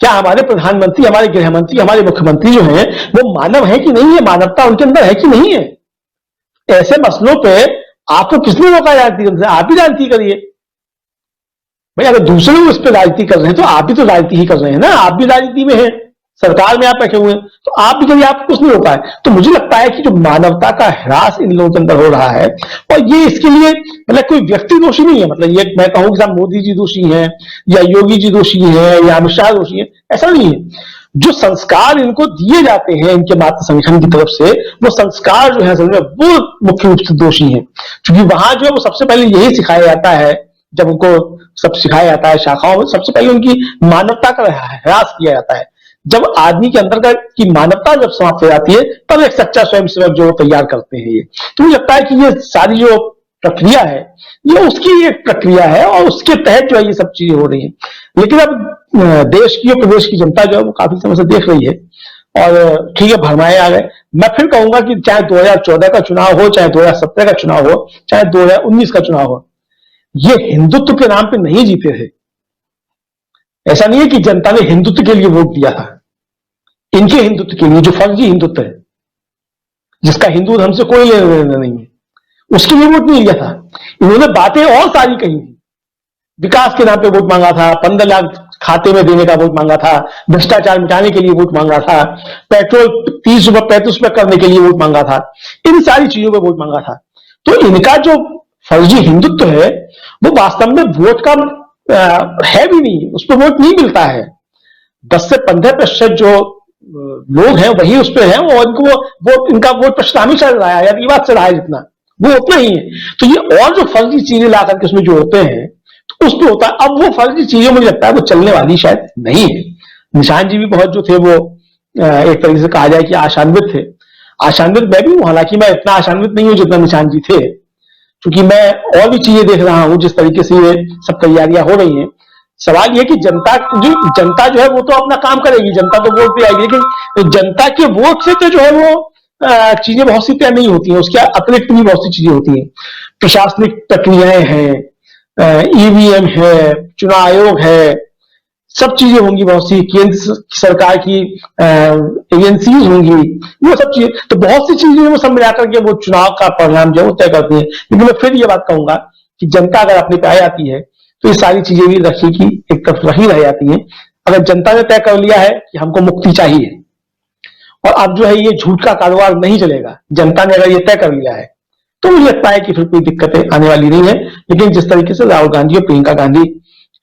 क्या हमारे प्रधानमंत्री, हमारे गृह मंत्री, हमारे मुख्यमंत्री जो है वो मानव है कि नहीं है? मानवता उनके अंदर है कि नहीं है? ऐसे मसलों पे आपको किसने रोका राजनीति करने से? आप भी राजनीति करिए भाई। अगर दूसरे लोग इस पर राजनीति कर रहे हैं तो आप भी तो राजनीति ही कर रहे हैं ना, आप भी राजनीति में हैं, सरकार में आप बैठे हुए हैं, तो आप भी करिए, आपको कुछ नहीं रोका है। तो मुझे लगता है कि जो मानवता का ह्रास इन लोगों के अंदर हो रहा है, और ये इसके लिए मतलब कोई व्यक्ति दोषी नहीं है। मतलब ये मैं कहूं कि साहब मोदी जी दोषी हैं या योगी जी दोषी हैं या अमित शाह दोषी है, ऐसा नहीं है। जो संस्कार इनको दिए जाते हैं इनके मातृ संगठन की तरफ से, वो संस्कार जो है असल में वो मुख्य रूप से दोषी हैं। क्योंकि वहां जो है वो सबसे पहले यही सिखाया जाता है, जब उनको सब सिखाया जाता है शाखाओं में, सबसे पहले उनकी मानवता का ह्रास किया जाता है। जब आदमी के अंदर की मानवता जब समाप्त हो जाती है तब एक सच्चा स्वयंसेवक जो तैयार करते हैं ये। तो मुझे लगता है कि ये सारी जो प्रक्रिया है ये उसकी एक प्रक्रिया है और उसके तहत जो है ये सब चीजें हो रही हैं। लेकिन अब देश की और प्रदेश की जनता जो है वो काफी समय से देख रही है और ठीक है भरमाए आ गए। मैं फिर कहूंगा कि चाहे 2014 का चुनाव हो, चाहे 2017 का चुनाव हो, चाहे 2019 का चुनाव हो, ये हिंदुत्व के नाम पे नहीं जीते थे। ऐसा नहीं है कि जनता ने हिंदुत्व के लिए वोट दिया था, इनके हिंदुत्व के लिए, जो फर्जी हिंदुत्व है, जिसका हिंदू धर्म से कोई लेना देना नहीं है, उसके लिए वोट नहीं लिया था। इन्होंने बातें और सारी कही थी, विकास के नाम पे वोट मांगा था, 15 लाख खाते में देने का वोट मांगा था, भ्रष्टाचार मिटाने के लिए वोट मांगा था, पेट्रोल 30 रुपए 35 रुपए करने के लिए वोट मांगा था, इन सारी चीजों में वोट मांगा था। तो इनका जो फर्जी हिंदुत्व है वो वास्तव में वोट का है भी नहीं, उस पर वोट नहीं मिलता है। 10 से 15% जो लोग हैं वही उस पर हैं, और इनको इनका वोट पछतामी चल रहा है या विवाद चल रहा है, जितना वो उतना ही है। तो ये और जो फर्जी चीजें ला करके उसमें जो होते हैं तो उस पर होता है। अब वो फर्जी चीजें मुझे लगता है वो चलने वाली शायद नहीं है। निशान जी भी बहुत जो थे वो एक तरीके से कहा जाए कि आशान्वित थे। आशान्वित मैं भी हूं, हालांकि मैं इतना आशान्वित नहीं हूं जितना निशान जी थे, क्योंकि मैं और भी चीजें देख रहा हूं जिस तरीके से ये सब तैयारियां हो रही हैं। सवाल ये कि जनता जो है वो तो अपना काम करेगी, जनता तो वोट पे आएगी, लेकिन जनता के वोट से तो जो है वो चीजें बहुत सी तय नहीं होती हैं, उसके अतिरिक्त भी बहुत सी चीजें होती हैं। प्रशासनिक प्रक्रियाएं हैं, ईवीएम है, चुनाव आयोग है, सब चीजें होंगी, बहुत सी केंद्र सरकार की एजेंसीज होंगी, वो सब चीजें, तो बहुत सी चीजें वो सब मिलाकर के वो चुनाव का परिणाम जो है वो तय करती है। लेकिन मैं फिर ये बात कहूंगा कि जनता अगर अपने पे आ जाती है तो ये सारी चीजें भी रखी की एक तरफ वही रह जाती है। अगर जनता ने तय कर लिया है कि हमको मुक्ति चाहिए और अब जो है ये झूठ का कारोबार नहीं चलेगा, जनता ने अगर ये तय कर लिया है तो मुझे लगता है कि फिर कोई दिक्कतें आने वाली नहीं है। लेकिन जिस तरीके से राहुल गांधी और प्रियंका गांधी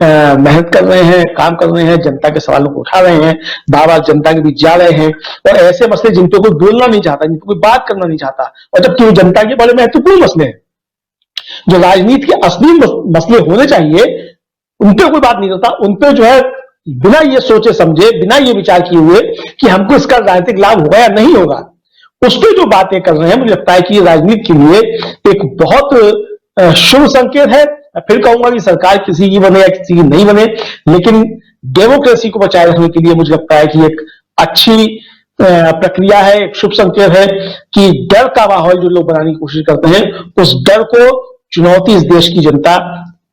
मेहनत कर रहे हैं, काम कर रहे हैं, जनता के सवालों को उठा रहे हैं, बार बार जनता के बीच जा रहे हैं, और ऐसे मसले जिन पे कोई बोलना नहीं चाहता, जिन पे कोई बात करना नहीं चाहता, और जबकि वो जनता के बड़े महत्वपूर्ण मसले हैं, जो राजनीति के असली मसले होने चाहिए, उन पे कोई बात नहीं करता। उन पे जो है बिना ये सोचे समझे, बिना ये विचार किए हुए कि हमको इसका राजनीतिक लाभ होगा या नहीं होगा, उस पर जो बातें कर रहे हैं, मुझे लगता है कि राजनीति के लिए एक बहुत शुभ संकेत है। फिर कहूंगा कि सरकार किसी की बने या किसी की नहीं बने, लेकिन डेमोक्रेसी को बचाए रखने के लिए मुझे लगता है कि एक अच्छी प्रक्रिया है, एक शुभ संकेत है कि डर का माहौल जो लोग बनाने की कोशिश करते हैं, उस डर को चुनौती इस देश की जनता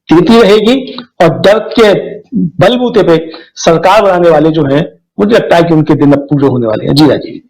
देती रहेगी, और डर के बलबूते पे सरकार बनाने वाले जो हैं, मुझे लगता है कि उनके दिन अब पूरे होने वाले हैं। जी राजीव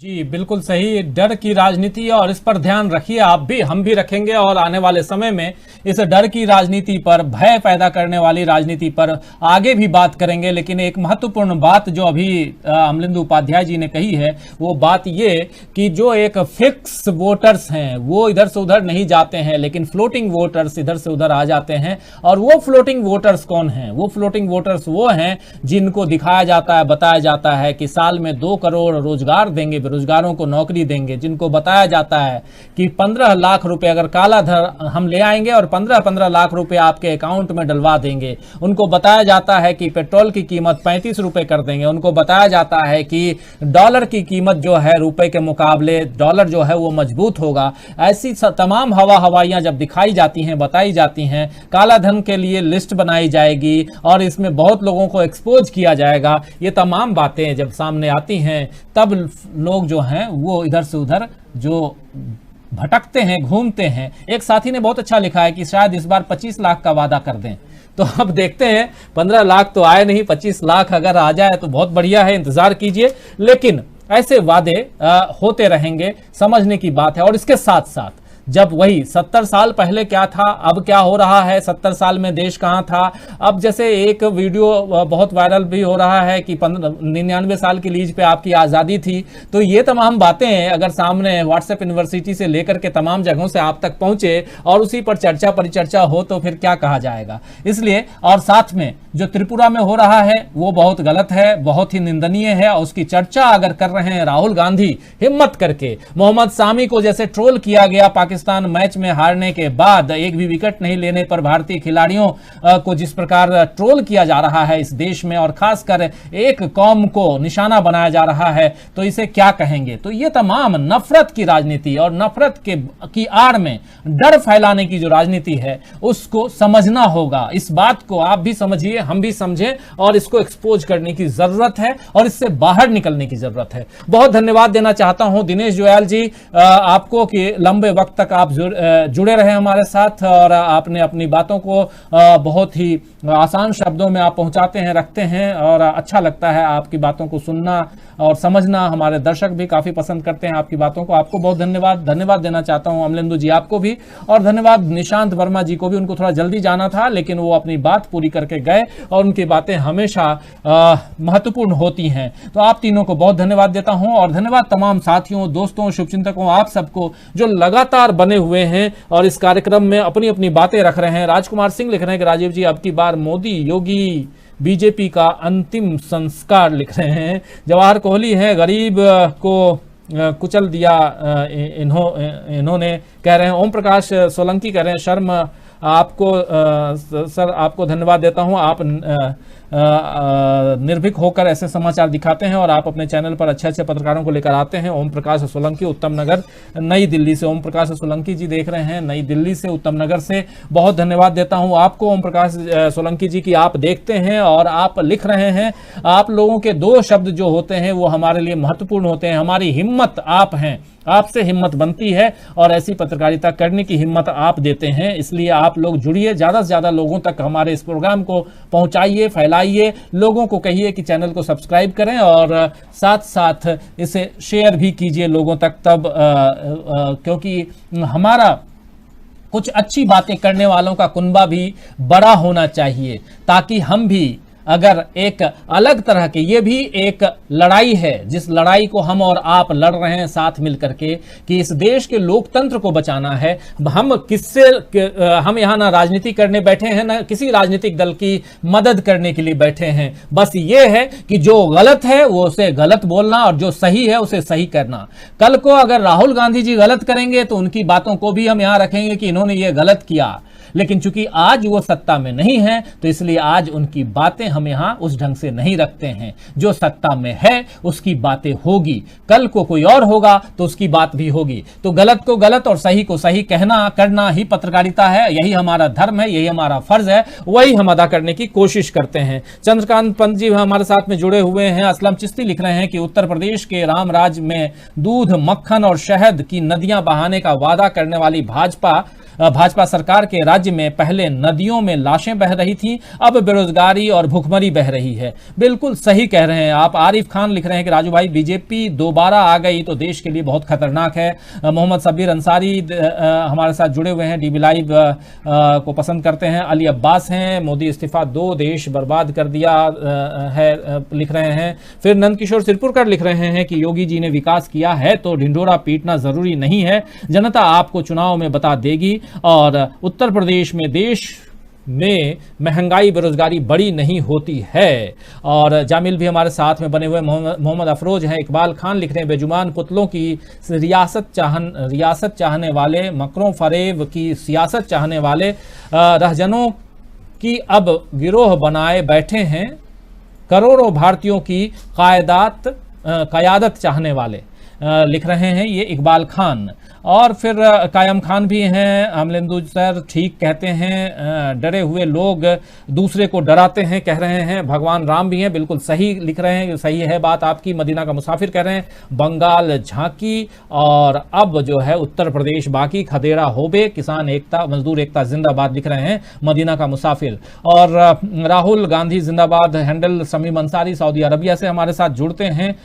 जी, बिल्कुल सही। डर की राजनीति है और इस पर ध्यान रखिए, आप भी, हम भी रखेंगे, और आने वाले समय में इस डर की राजनीति पर, भय पैदा करने वाली राजनीति पर आगे भी बात करेंगे। लेकिन एक महत्वपूर्ण बात जो अभी अमलिंदु उपाध्याय जी ने कही है, वो बात ये कि जो एक फिक्स वोटर्स हैं वो इधर से उधर नहीं जाते हैं, लेकिन फ्लोटिंग वोटर्स इधर से उधर आ जाते हैं। और वो फ्लोटिंग वोटर्स कौन हैं? वो फ्लोटिंग वोटर्स वो हैं जिनको दिखाया जाता है, बताया जाता है कि साल में 2 करोड़ रोजगार देंगे, बेरोजगारों को नौकरी देंगे, जिनको बताया जाता है कि 15 लाख रुपए अगर काला धन हम ले आएंगे और 15-15 लाख रुपए आपके अकाउंट में डलवा देंगे। उनको बताया जाता है कि पेट्रोल की कीमत 35 रुपए कर देंगे। उनको बताया जाता है कि डॉलर की कीमत जो है रुपए के मुकाबले डॉलर जो है वो मजबूत होगा। ऐसी तमाम हवाइयां जब दिखाई जाती हैं, बताई जाती हैं, काला धन के लिए लिस्ट बनाई जाएगी और इसमें बहुत लोगों को एक्सपोज किया जाएगा। ये तमाम बातें जब सामने आती हैं तब लोग जो हैं वो इधर से उधर जो भटकते हैं, घूमते हैं। एक साथी ने बहुत अच्छा लिखा है कि शायद इस बार 25 लाख का वादा कर दें। तो अब देखते हैं, 15 लाख तो आए नहीं, 25 लाख अगर आ जाए तो बहुत बढ़िया है, इंतजार कीजिए। लेकिन ऐसे वादे होते रहेंगे, समझने की बात है। और इसके साथ साथ जब वही 70 साल पहले क्या था, अब क्या हो रहा है, 70 साल में देश कहां था। अब जैसे एक वीडियो बहुत वायरल भी हो रहा है कि 99 साल की लीज पे आपकी आज़ादी थी। तो ये तमाम बातें अगर सामने व्हाट्सएप यूनिवर्सिटी से लेकर के तमाम जगहों से आप तक पहुंचे और उसी पर चर्चा परिचर्चा हो तो फिर क्या कहा जाएगा। इसलिए, और साथ में जो त्रिपुरा में हो रहा है वो बहुत गलत है, बहुत ही निंदनीय है। और उसकी चर्चा अगर कर रहे हैं राहुल गांधी हिम्मत करके, मोहम्मद सामी को जैसे ट्रोल किया गया पाकिस्तान मैच में हारने के बाद, एक भी विकेट नहीं लेने पर भारतीय खिलाड़ियों को जिस प्रकार ट्रोल किया जा रहा है इस देश में, और खासकर एक कौम को निशाना बनाया जा रहा है, तो इसे क्या कहेंगे। तो ये तमाम नफरत की राजनीति और नफरत की आड़ में डर फैलाने की जो राजनीति है उसको समझना होगा। इस बात को आप भी समझिए, हम भी समझें, और इसको एक्सपोज करने की जरूरत है और इससे बाहर निकलने की जरूरत है। बहुत धन्यवाद देना चाहता हूं दिनेश जोयाल जी आपको कि लंबे वक्त तक आप जुड़े रहे हमारे साथ, और आपने अपनी बातों को बहुत ही आसान शब्दों में आप पहुंचाते हैं, रखते हैं, और अच्छा लगता है आपकी बातों को सुनना और समझना हमारे दर्शक भी काफी पसंद करते हैं आपकी बातों को। आपको बहुत धन्यवाद देना चाहता हूं अमलेंदु जी, आपको भी, और धन्यवाद निशांत वर्मा जी को भी। उनको थोड़ा जल्दी जाना था लेकिन वो अपनी बात पूरी करके गए और उनकी बातें हमेशा महत्वपूर्ण होती हैं। तो आप तीनों को बहुत धन्यवाद देता हूं और धन्यवाद तमाम साथियों, दोस्तों, शुभचिंतकों, आप सबको जो लगातार बने हुए हैं और इस कार्यक्रम में अपनी अपनी बातें रख रहे हैं। राजकुमार सिंह लिख रहे हैं कि राजीव जी, अब की बार मोदी योगी बीजेपी का अंतिम संस्कार लिख रहे हैं। जवाहर कोहली है, गरीब को कुचल दिया इन्होंने, कह रहे हैं। ओम प्रकाश सोलंकी कह रहे हैं, शर्म आपको सर, आपको धन्यवाद देता हूं। आप निर्भीक होकर ऐसे समाचार दिखाते हैं और आप अपने चैनल पर अच्छे अच्छे पत्रकारों को लेकर आते हैं। ओम प्रकाश सोलंकी, उत्तम नगर, नई दिल्ली से। ओम प्रकाश सोलंकी जी देख रहे हैं नई दिल्ली से, उत्तम नगर से। बहुत धन्यवाद देता हूं आपको ओम प्रकाश सोलंकी जी की आप देखते हैं और आप लिख रहे हैं। आप लोगों के दो शब्द जो होते हैं वो हमारे लिए महत्वपूर्ण होते हैं। हमारी हिम्मत आप हैं, आपसे हिम्मत बनती है और ऐसी पत्रकारिता करने की हिम्मत आप देते हैं। इसलिए आप लोग जुड़िए, ज्यादा से ज्यादा लोगों तक हमारे इस प्रोग्राम को पहुंचाइए, फैलाइए, लोगों को कहिए कि चैनल को सब्सक्राइब करें और साथ साथ इसे शेयर भी कीजिए लोगों तक। तब क्योंकि हमारा कुछ अच्छी बातें करने वालों का कुनबा भी बड़ा होना चाहिए, ताकि हम भी अगर एक अलग तरह के, ये भी एक लड़ाई है जिस लड़ाई को हम और आप लड़ रहे हैं साथ मिलकर के, कि इस देश के लोकतंत्र को बचाना है। हम यहाँ ना राजनीति करने बैठे हैं, ना किसी राजनीतिक दल की मदद करने के लिए बैठे हैं। बस ये है कि जो गलत है वो उसे गलत बोलना और जो सही है उसे सही करना। कल को अगर राहुल गांधी जी गलत करेंगे तो उनकी बातों को भी हम यहाँ रखेंगे कि इन्होंने ये गलत किया, लेकिन चूंकि आज वो सत्ता में नहीं है तो इसलिए आज उनकी बातें हम यहां उस ढंग से नहीं रखते हैं। जो सत्ता में है उसकी बातें होगी, कल को कोई और होगा तो उसकी बात भी होगी। तो गलत को गलत और सही को सही कहना करना ही पत्रकारिता है। यही हमारा धर्म है, यही हमारा फर्ज है, वही हम अदा करने की कोशिश करते हैं। चंद्रकांत पंत जी हमारे साथ में जुड़े हुए हैं। असलम चिश्ती लिख रहे हैं कि उत्तर प्रदेश के रामराज में दूध, मक्खन और शहद की नदियां बहाने का वादा करने वाली भाजपा सरकार के राज्य में पहले नदियों में लाशें बह रही थी, अब बेरोजगारी और भुखमरी बह रही है। बिल्कुल सही कह रहे हैं आप। आरिफ खान लिख रहे हैं कि राजू भाई, बीजेपी दोबारा आ गई तो देश के लिए बहुत खतरनाक है। मोहम्मद सबीर अंसारी हमारे साथ जुड़े हुए हैं, डीबी लाइव को पसंद करते हैं। अली अब्बास हैं, मोदी इस्तीफा दो, देश बर्बाद कर दिया है लिख रहे हैं। फिर नंदकिशोर सिरपुरकर लिख रहे हैं कि योगी जी ने विकास किया है तो ढिंढोरा पीटना जरूरी नहीं है, जनता आपको चुनाव में बता देगी। और उत्तर प्रदेश में देश में महंगाई, बेरोजगारी बड़ी नहीं होती है। और जामिल भी हमारे साथ में बने हुए मोहम्मद अफरोज हैं। इकबाल खान लिख रहे हैं, बेजुबान पुतलों की रियासत चाहने वाले, मकरों फरेब की सियासत चाहने वाले रहजनों की अब गिरोह बनाए बैठे हैं, करोड़ों भारतीयों की कयादत चाहने वाले लिख रहे हैं ये इकबाल खान। और फिर कायम खान भी हैं। अमलेंदु सर ठीक कहते हैं, डरे हुए लोग दूसरे को डराते हैं कह रहे हैं। भगवान राम भी हैं, बिल्कुल सही लिख रहे हैं, सही है बात आपकी। मदीना का मुसाफिर कह रहे हैं, बंगाल झांकी और अब जो है उत्तर प्रदेश बाकी, खदेड़ा होबे, किसान एकता, मजदूर एकता जिंदाबाद लिख रहे हैं मदीना का मुसाफिर। और राहुल गांधी जिंदाबाद handle Sameem Ansari Saudi Arabia से हमारे साथ जुड़ते हैं,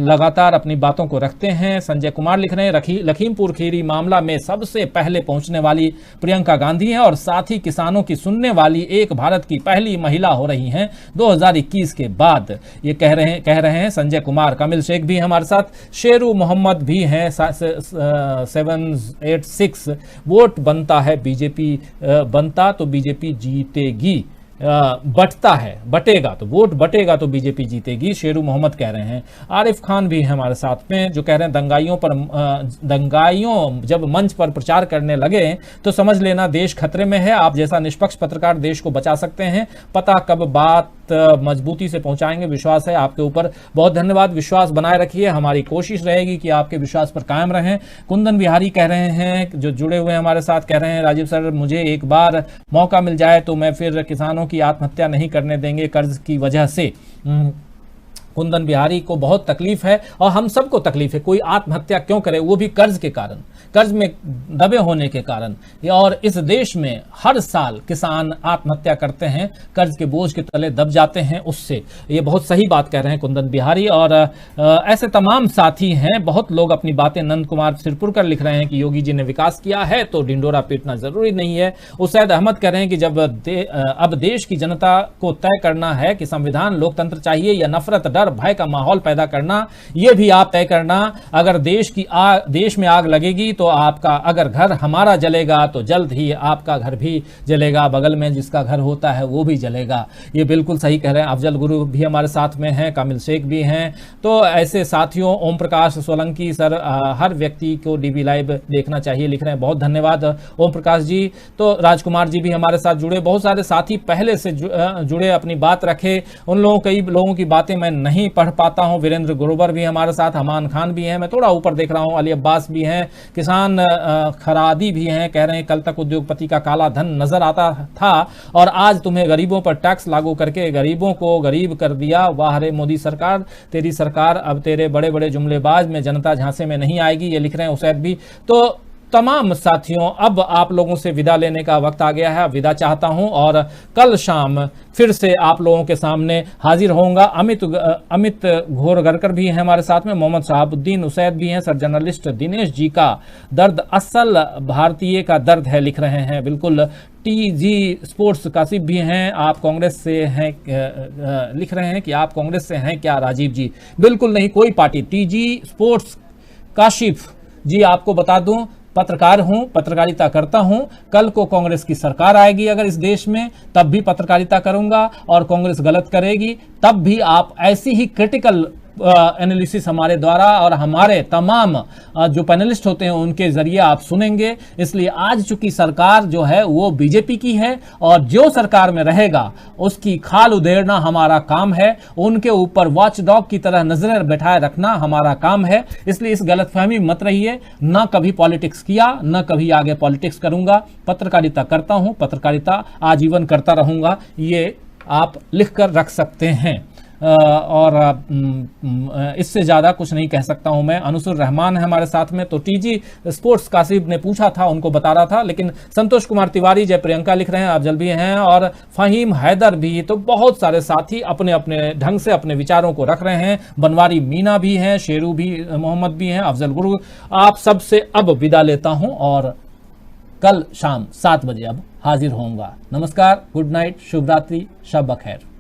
लगातार अपनी बातों को रखते हैं। संजय कुमार लिख रहे हैं, लखीमपुर खीरी मामला में सबसे पहले पहुंचने वाली प्रियंका गांधी हैं और साथ ही किसानों की सुनने वाली एक भारत की पहली महिला हो रही हैं 2021 के बाद, ये कह रहे हैं संजय कुमार। कमिल शेख भी हमारे साथ, शेरू मोहम्मद भी हैं 786, वोट बनता है बीजेपी, बनता तो बीजेपी जीतेगी, बटेगा तो वोट बटेगा तो बीजेपी जीतेगी, शेरू मोहम्मद कह रहे हैं। आरिफ खान भी हमारे साथ में जो कह रहे हैं, दंगाइयों जब मंच पर प्रचार करने लगे तो समझ लेना देश खतरे में है। आप जैसा निष्पक्ष पत्रकार देश को बचा सकते हैं, पता कब बात मजबूती से पहुंचाएंगे, विश्वास है आपके ऊपर। बहुत धन्यवाद, विश्वास बनाए रखिए, हमारी कोशिश रहेगी कि आपके विश्वास पर कायम रहें। कुंदन बिहारी कह रहे हैं, जो जुड़े हुए हमारे साथ, कह रहे हैं, राजीव सर मुझे एक बार मौका मिल जाए तो मैं फिर किसानों की आत्महत्या नहीं करने देंगे कर्ज की वजह से। कुंदन बिहारी को बहुत तकलीफ है और हम सबको तकलीफ है। कोई आत्महत्या क्यों करे, वो भी कर्ज के कारण, कर्ज में दबे होने के कारण। और इस देश में हर साल किसान आत्महत्या करते हैं, कर्ज के बोझ के तले दब जाते हैं उससे। ये बहुत सही बात कह रहे हैं कुंदन बिहारी। और ऐसे तमाम साथी हैं, बहुत लोग अपनी बातें, नंद कुमार सिरपुरकर लिख रहे हैं कि योगी जी ने विकास किया है तो ढिंडोरा पीटना जरूरी नहीं है। उसैद अहमद कह रहे हैं कि जब अब देश की जनता को तय करना है कि संविधान लोकतंत्र चाहिए या नफरत, डर, भय का माहौल पैदा करना, यह भी आप तय करना। अगर देश में आग लगेगी तो आपका, अगर घर हमारा जलेगा तो जल्द ही आपका घर भी जलेगा, बगल में जिसका घर होता है वो भी जलेगा। ये बिल्कुल सही कह रहे हैं। अफजल गुरु भी हमारे साथ में हैं, कामिल शेख भी हैं। तो ऐसे साथियों, ओम प्रकाश सोलंकी सर, हर व्यक्ति को डीबी लाइव देखना चाहिए लिख रहे हैं, बहुत धन्यवाद ओम प्रकाश जी। तो राजकुमार जी भी हमारे साथ जुड़े, बहुत सारे साथी पहले से जुड़े, अपनी बात रखे। उन लोगों, कई लोगों की बातें मैं नहीं पढ़ पाता हूं। वीरेंद्र ग्रोवर भी हमारे साथ, हमान खान भी हैं, मैं थोड़ा ऊपर देख रहा हूं, अली अब्बास भी हैं, किसान खरादी भी हैं, कह रहे हैं कल तक उद्योगपति का काला धन नजर आता था और आज तुम्हें गरीबों पर टैक्स लागू करके गरीबों को गरीब कर दिया। वाह रे मोदी सरकार, तेरी सरकार, अब तेरे बड़े बड़े जुमलेबाज में जनता झांसे में नहीं आएगी, ये लिख रहे हैं उसैद भी। तो तमाम साथियों, अब आप लोगों से विदा लेने का वक्त आ गया है, विदा चाहता हूं और कल शाम फिर से आप लोगों के सामने हाजिर होऊंगा। अमित घोरगरकर भी हैं हमारे साथ में, मोहम्मद शहाबुद्दीन उसैद भी हैं, सर जर्नलिस्ट दिनेश जी का दर्द असल भारतीय का दर्द है लिख रहे हैं, बिल्कुल। टीजी स्पोर्ट्स कासिफ भी हैं, आप कांग्रेस से हैं, लिख रहे हैं कि आप कांग्रेस से हैं क्या राजीव जी? बिल्कुल नहीं, कोई पार्टी। टीजी स्पोर्ट्स काशिफ जी, आपको बता दूं, पत्रकार हूं, पत्रकारिता करता हूं। कल को कांग्रेस की सरकार आएगी अगर इस देश में, तब भी पत्रकारिता करूंगा और कांग्रेस गलत करेगी तब भी आप ऐसी ही क्रिटिकल एनालिसिस हमारे द्वारा और हमारे तमाम जो पैनलिस्ट होते हैं उनके जरिए आप सुनेंगे। इसलिए आज चूंकि सरकार जो है वो बीजेपी की है और जो सरकार में रहेगा उसकी खाल उधेड़ना हमारा काम है, उनके ऊपर वॉचडॉग की तरह नजरें बैठाए रखना हमारा काम है। इसलिए इस गलतफहमी मत रहिए, ना कभी पॉलिटिक्स किया, ना कभी आगे पॉलिटिक्स करूंगा। पत्रकारिता करता हूं, पत्रकारिता आजीवन करता रहूंगा, ये आप लिखकर रख सकते हैं। और इससे ज़्यादा कुछ नहीं कह सकता हूं मैं। अनुसुर रहमान है हमारे साथ में। तो टीजी स्पोर्ट्स कासिब ने पूछा था, उनको बता रहा था, लेकिन संतोष कुमार तिवारी, जय प्रियंका लिख रहे हैं, अफजल भी हैं और फ़हीम हैदर भी। तो बहुत सारे साथी अपने अपने ढंग से अपने विचारों को रख रहे हैं। बनवारी मीना भी हैं, शेरू भी, मोहम्मद भी हैं, अफजल गुरु। आप सबसे अब विदा लेता हूं और कल शाम 7 बजे अब हाजिर होऊंगा। नमस्कार, गुड नाइट, शुभ रात्रि, शब बखैर।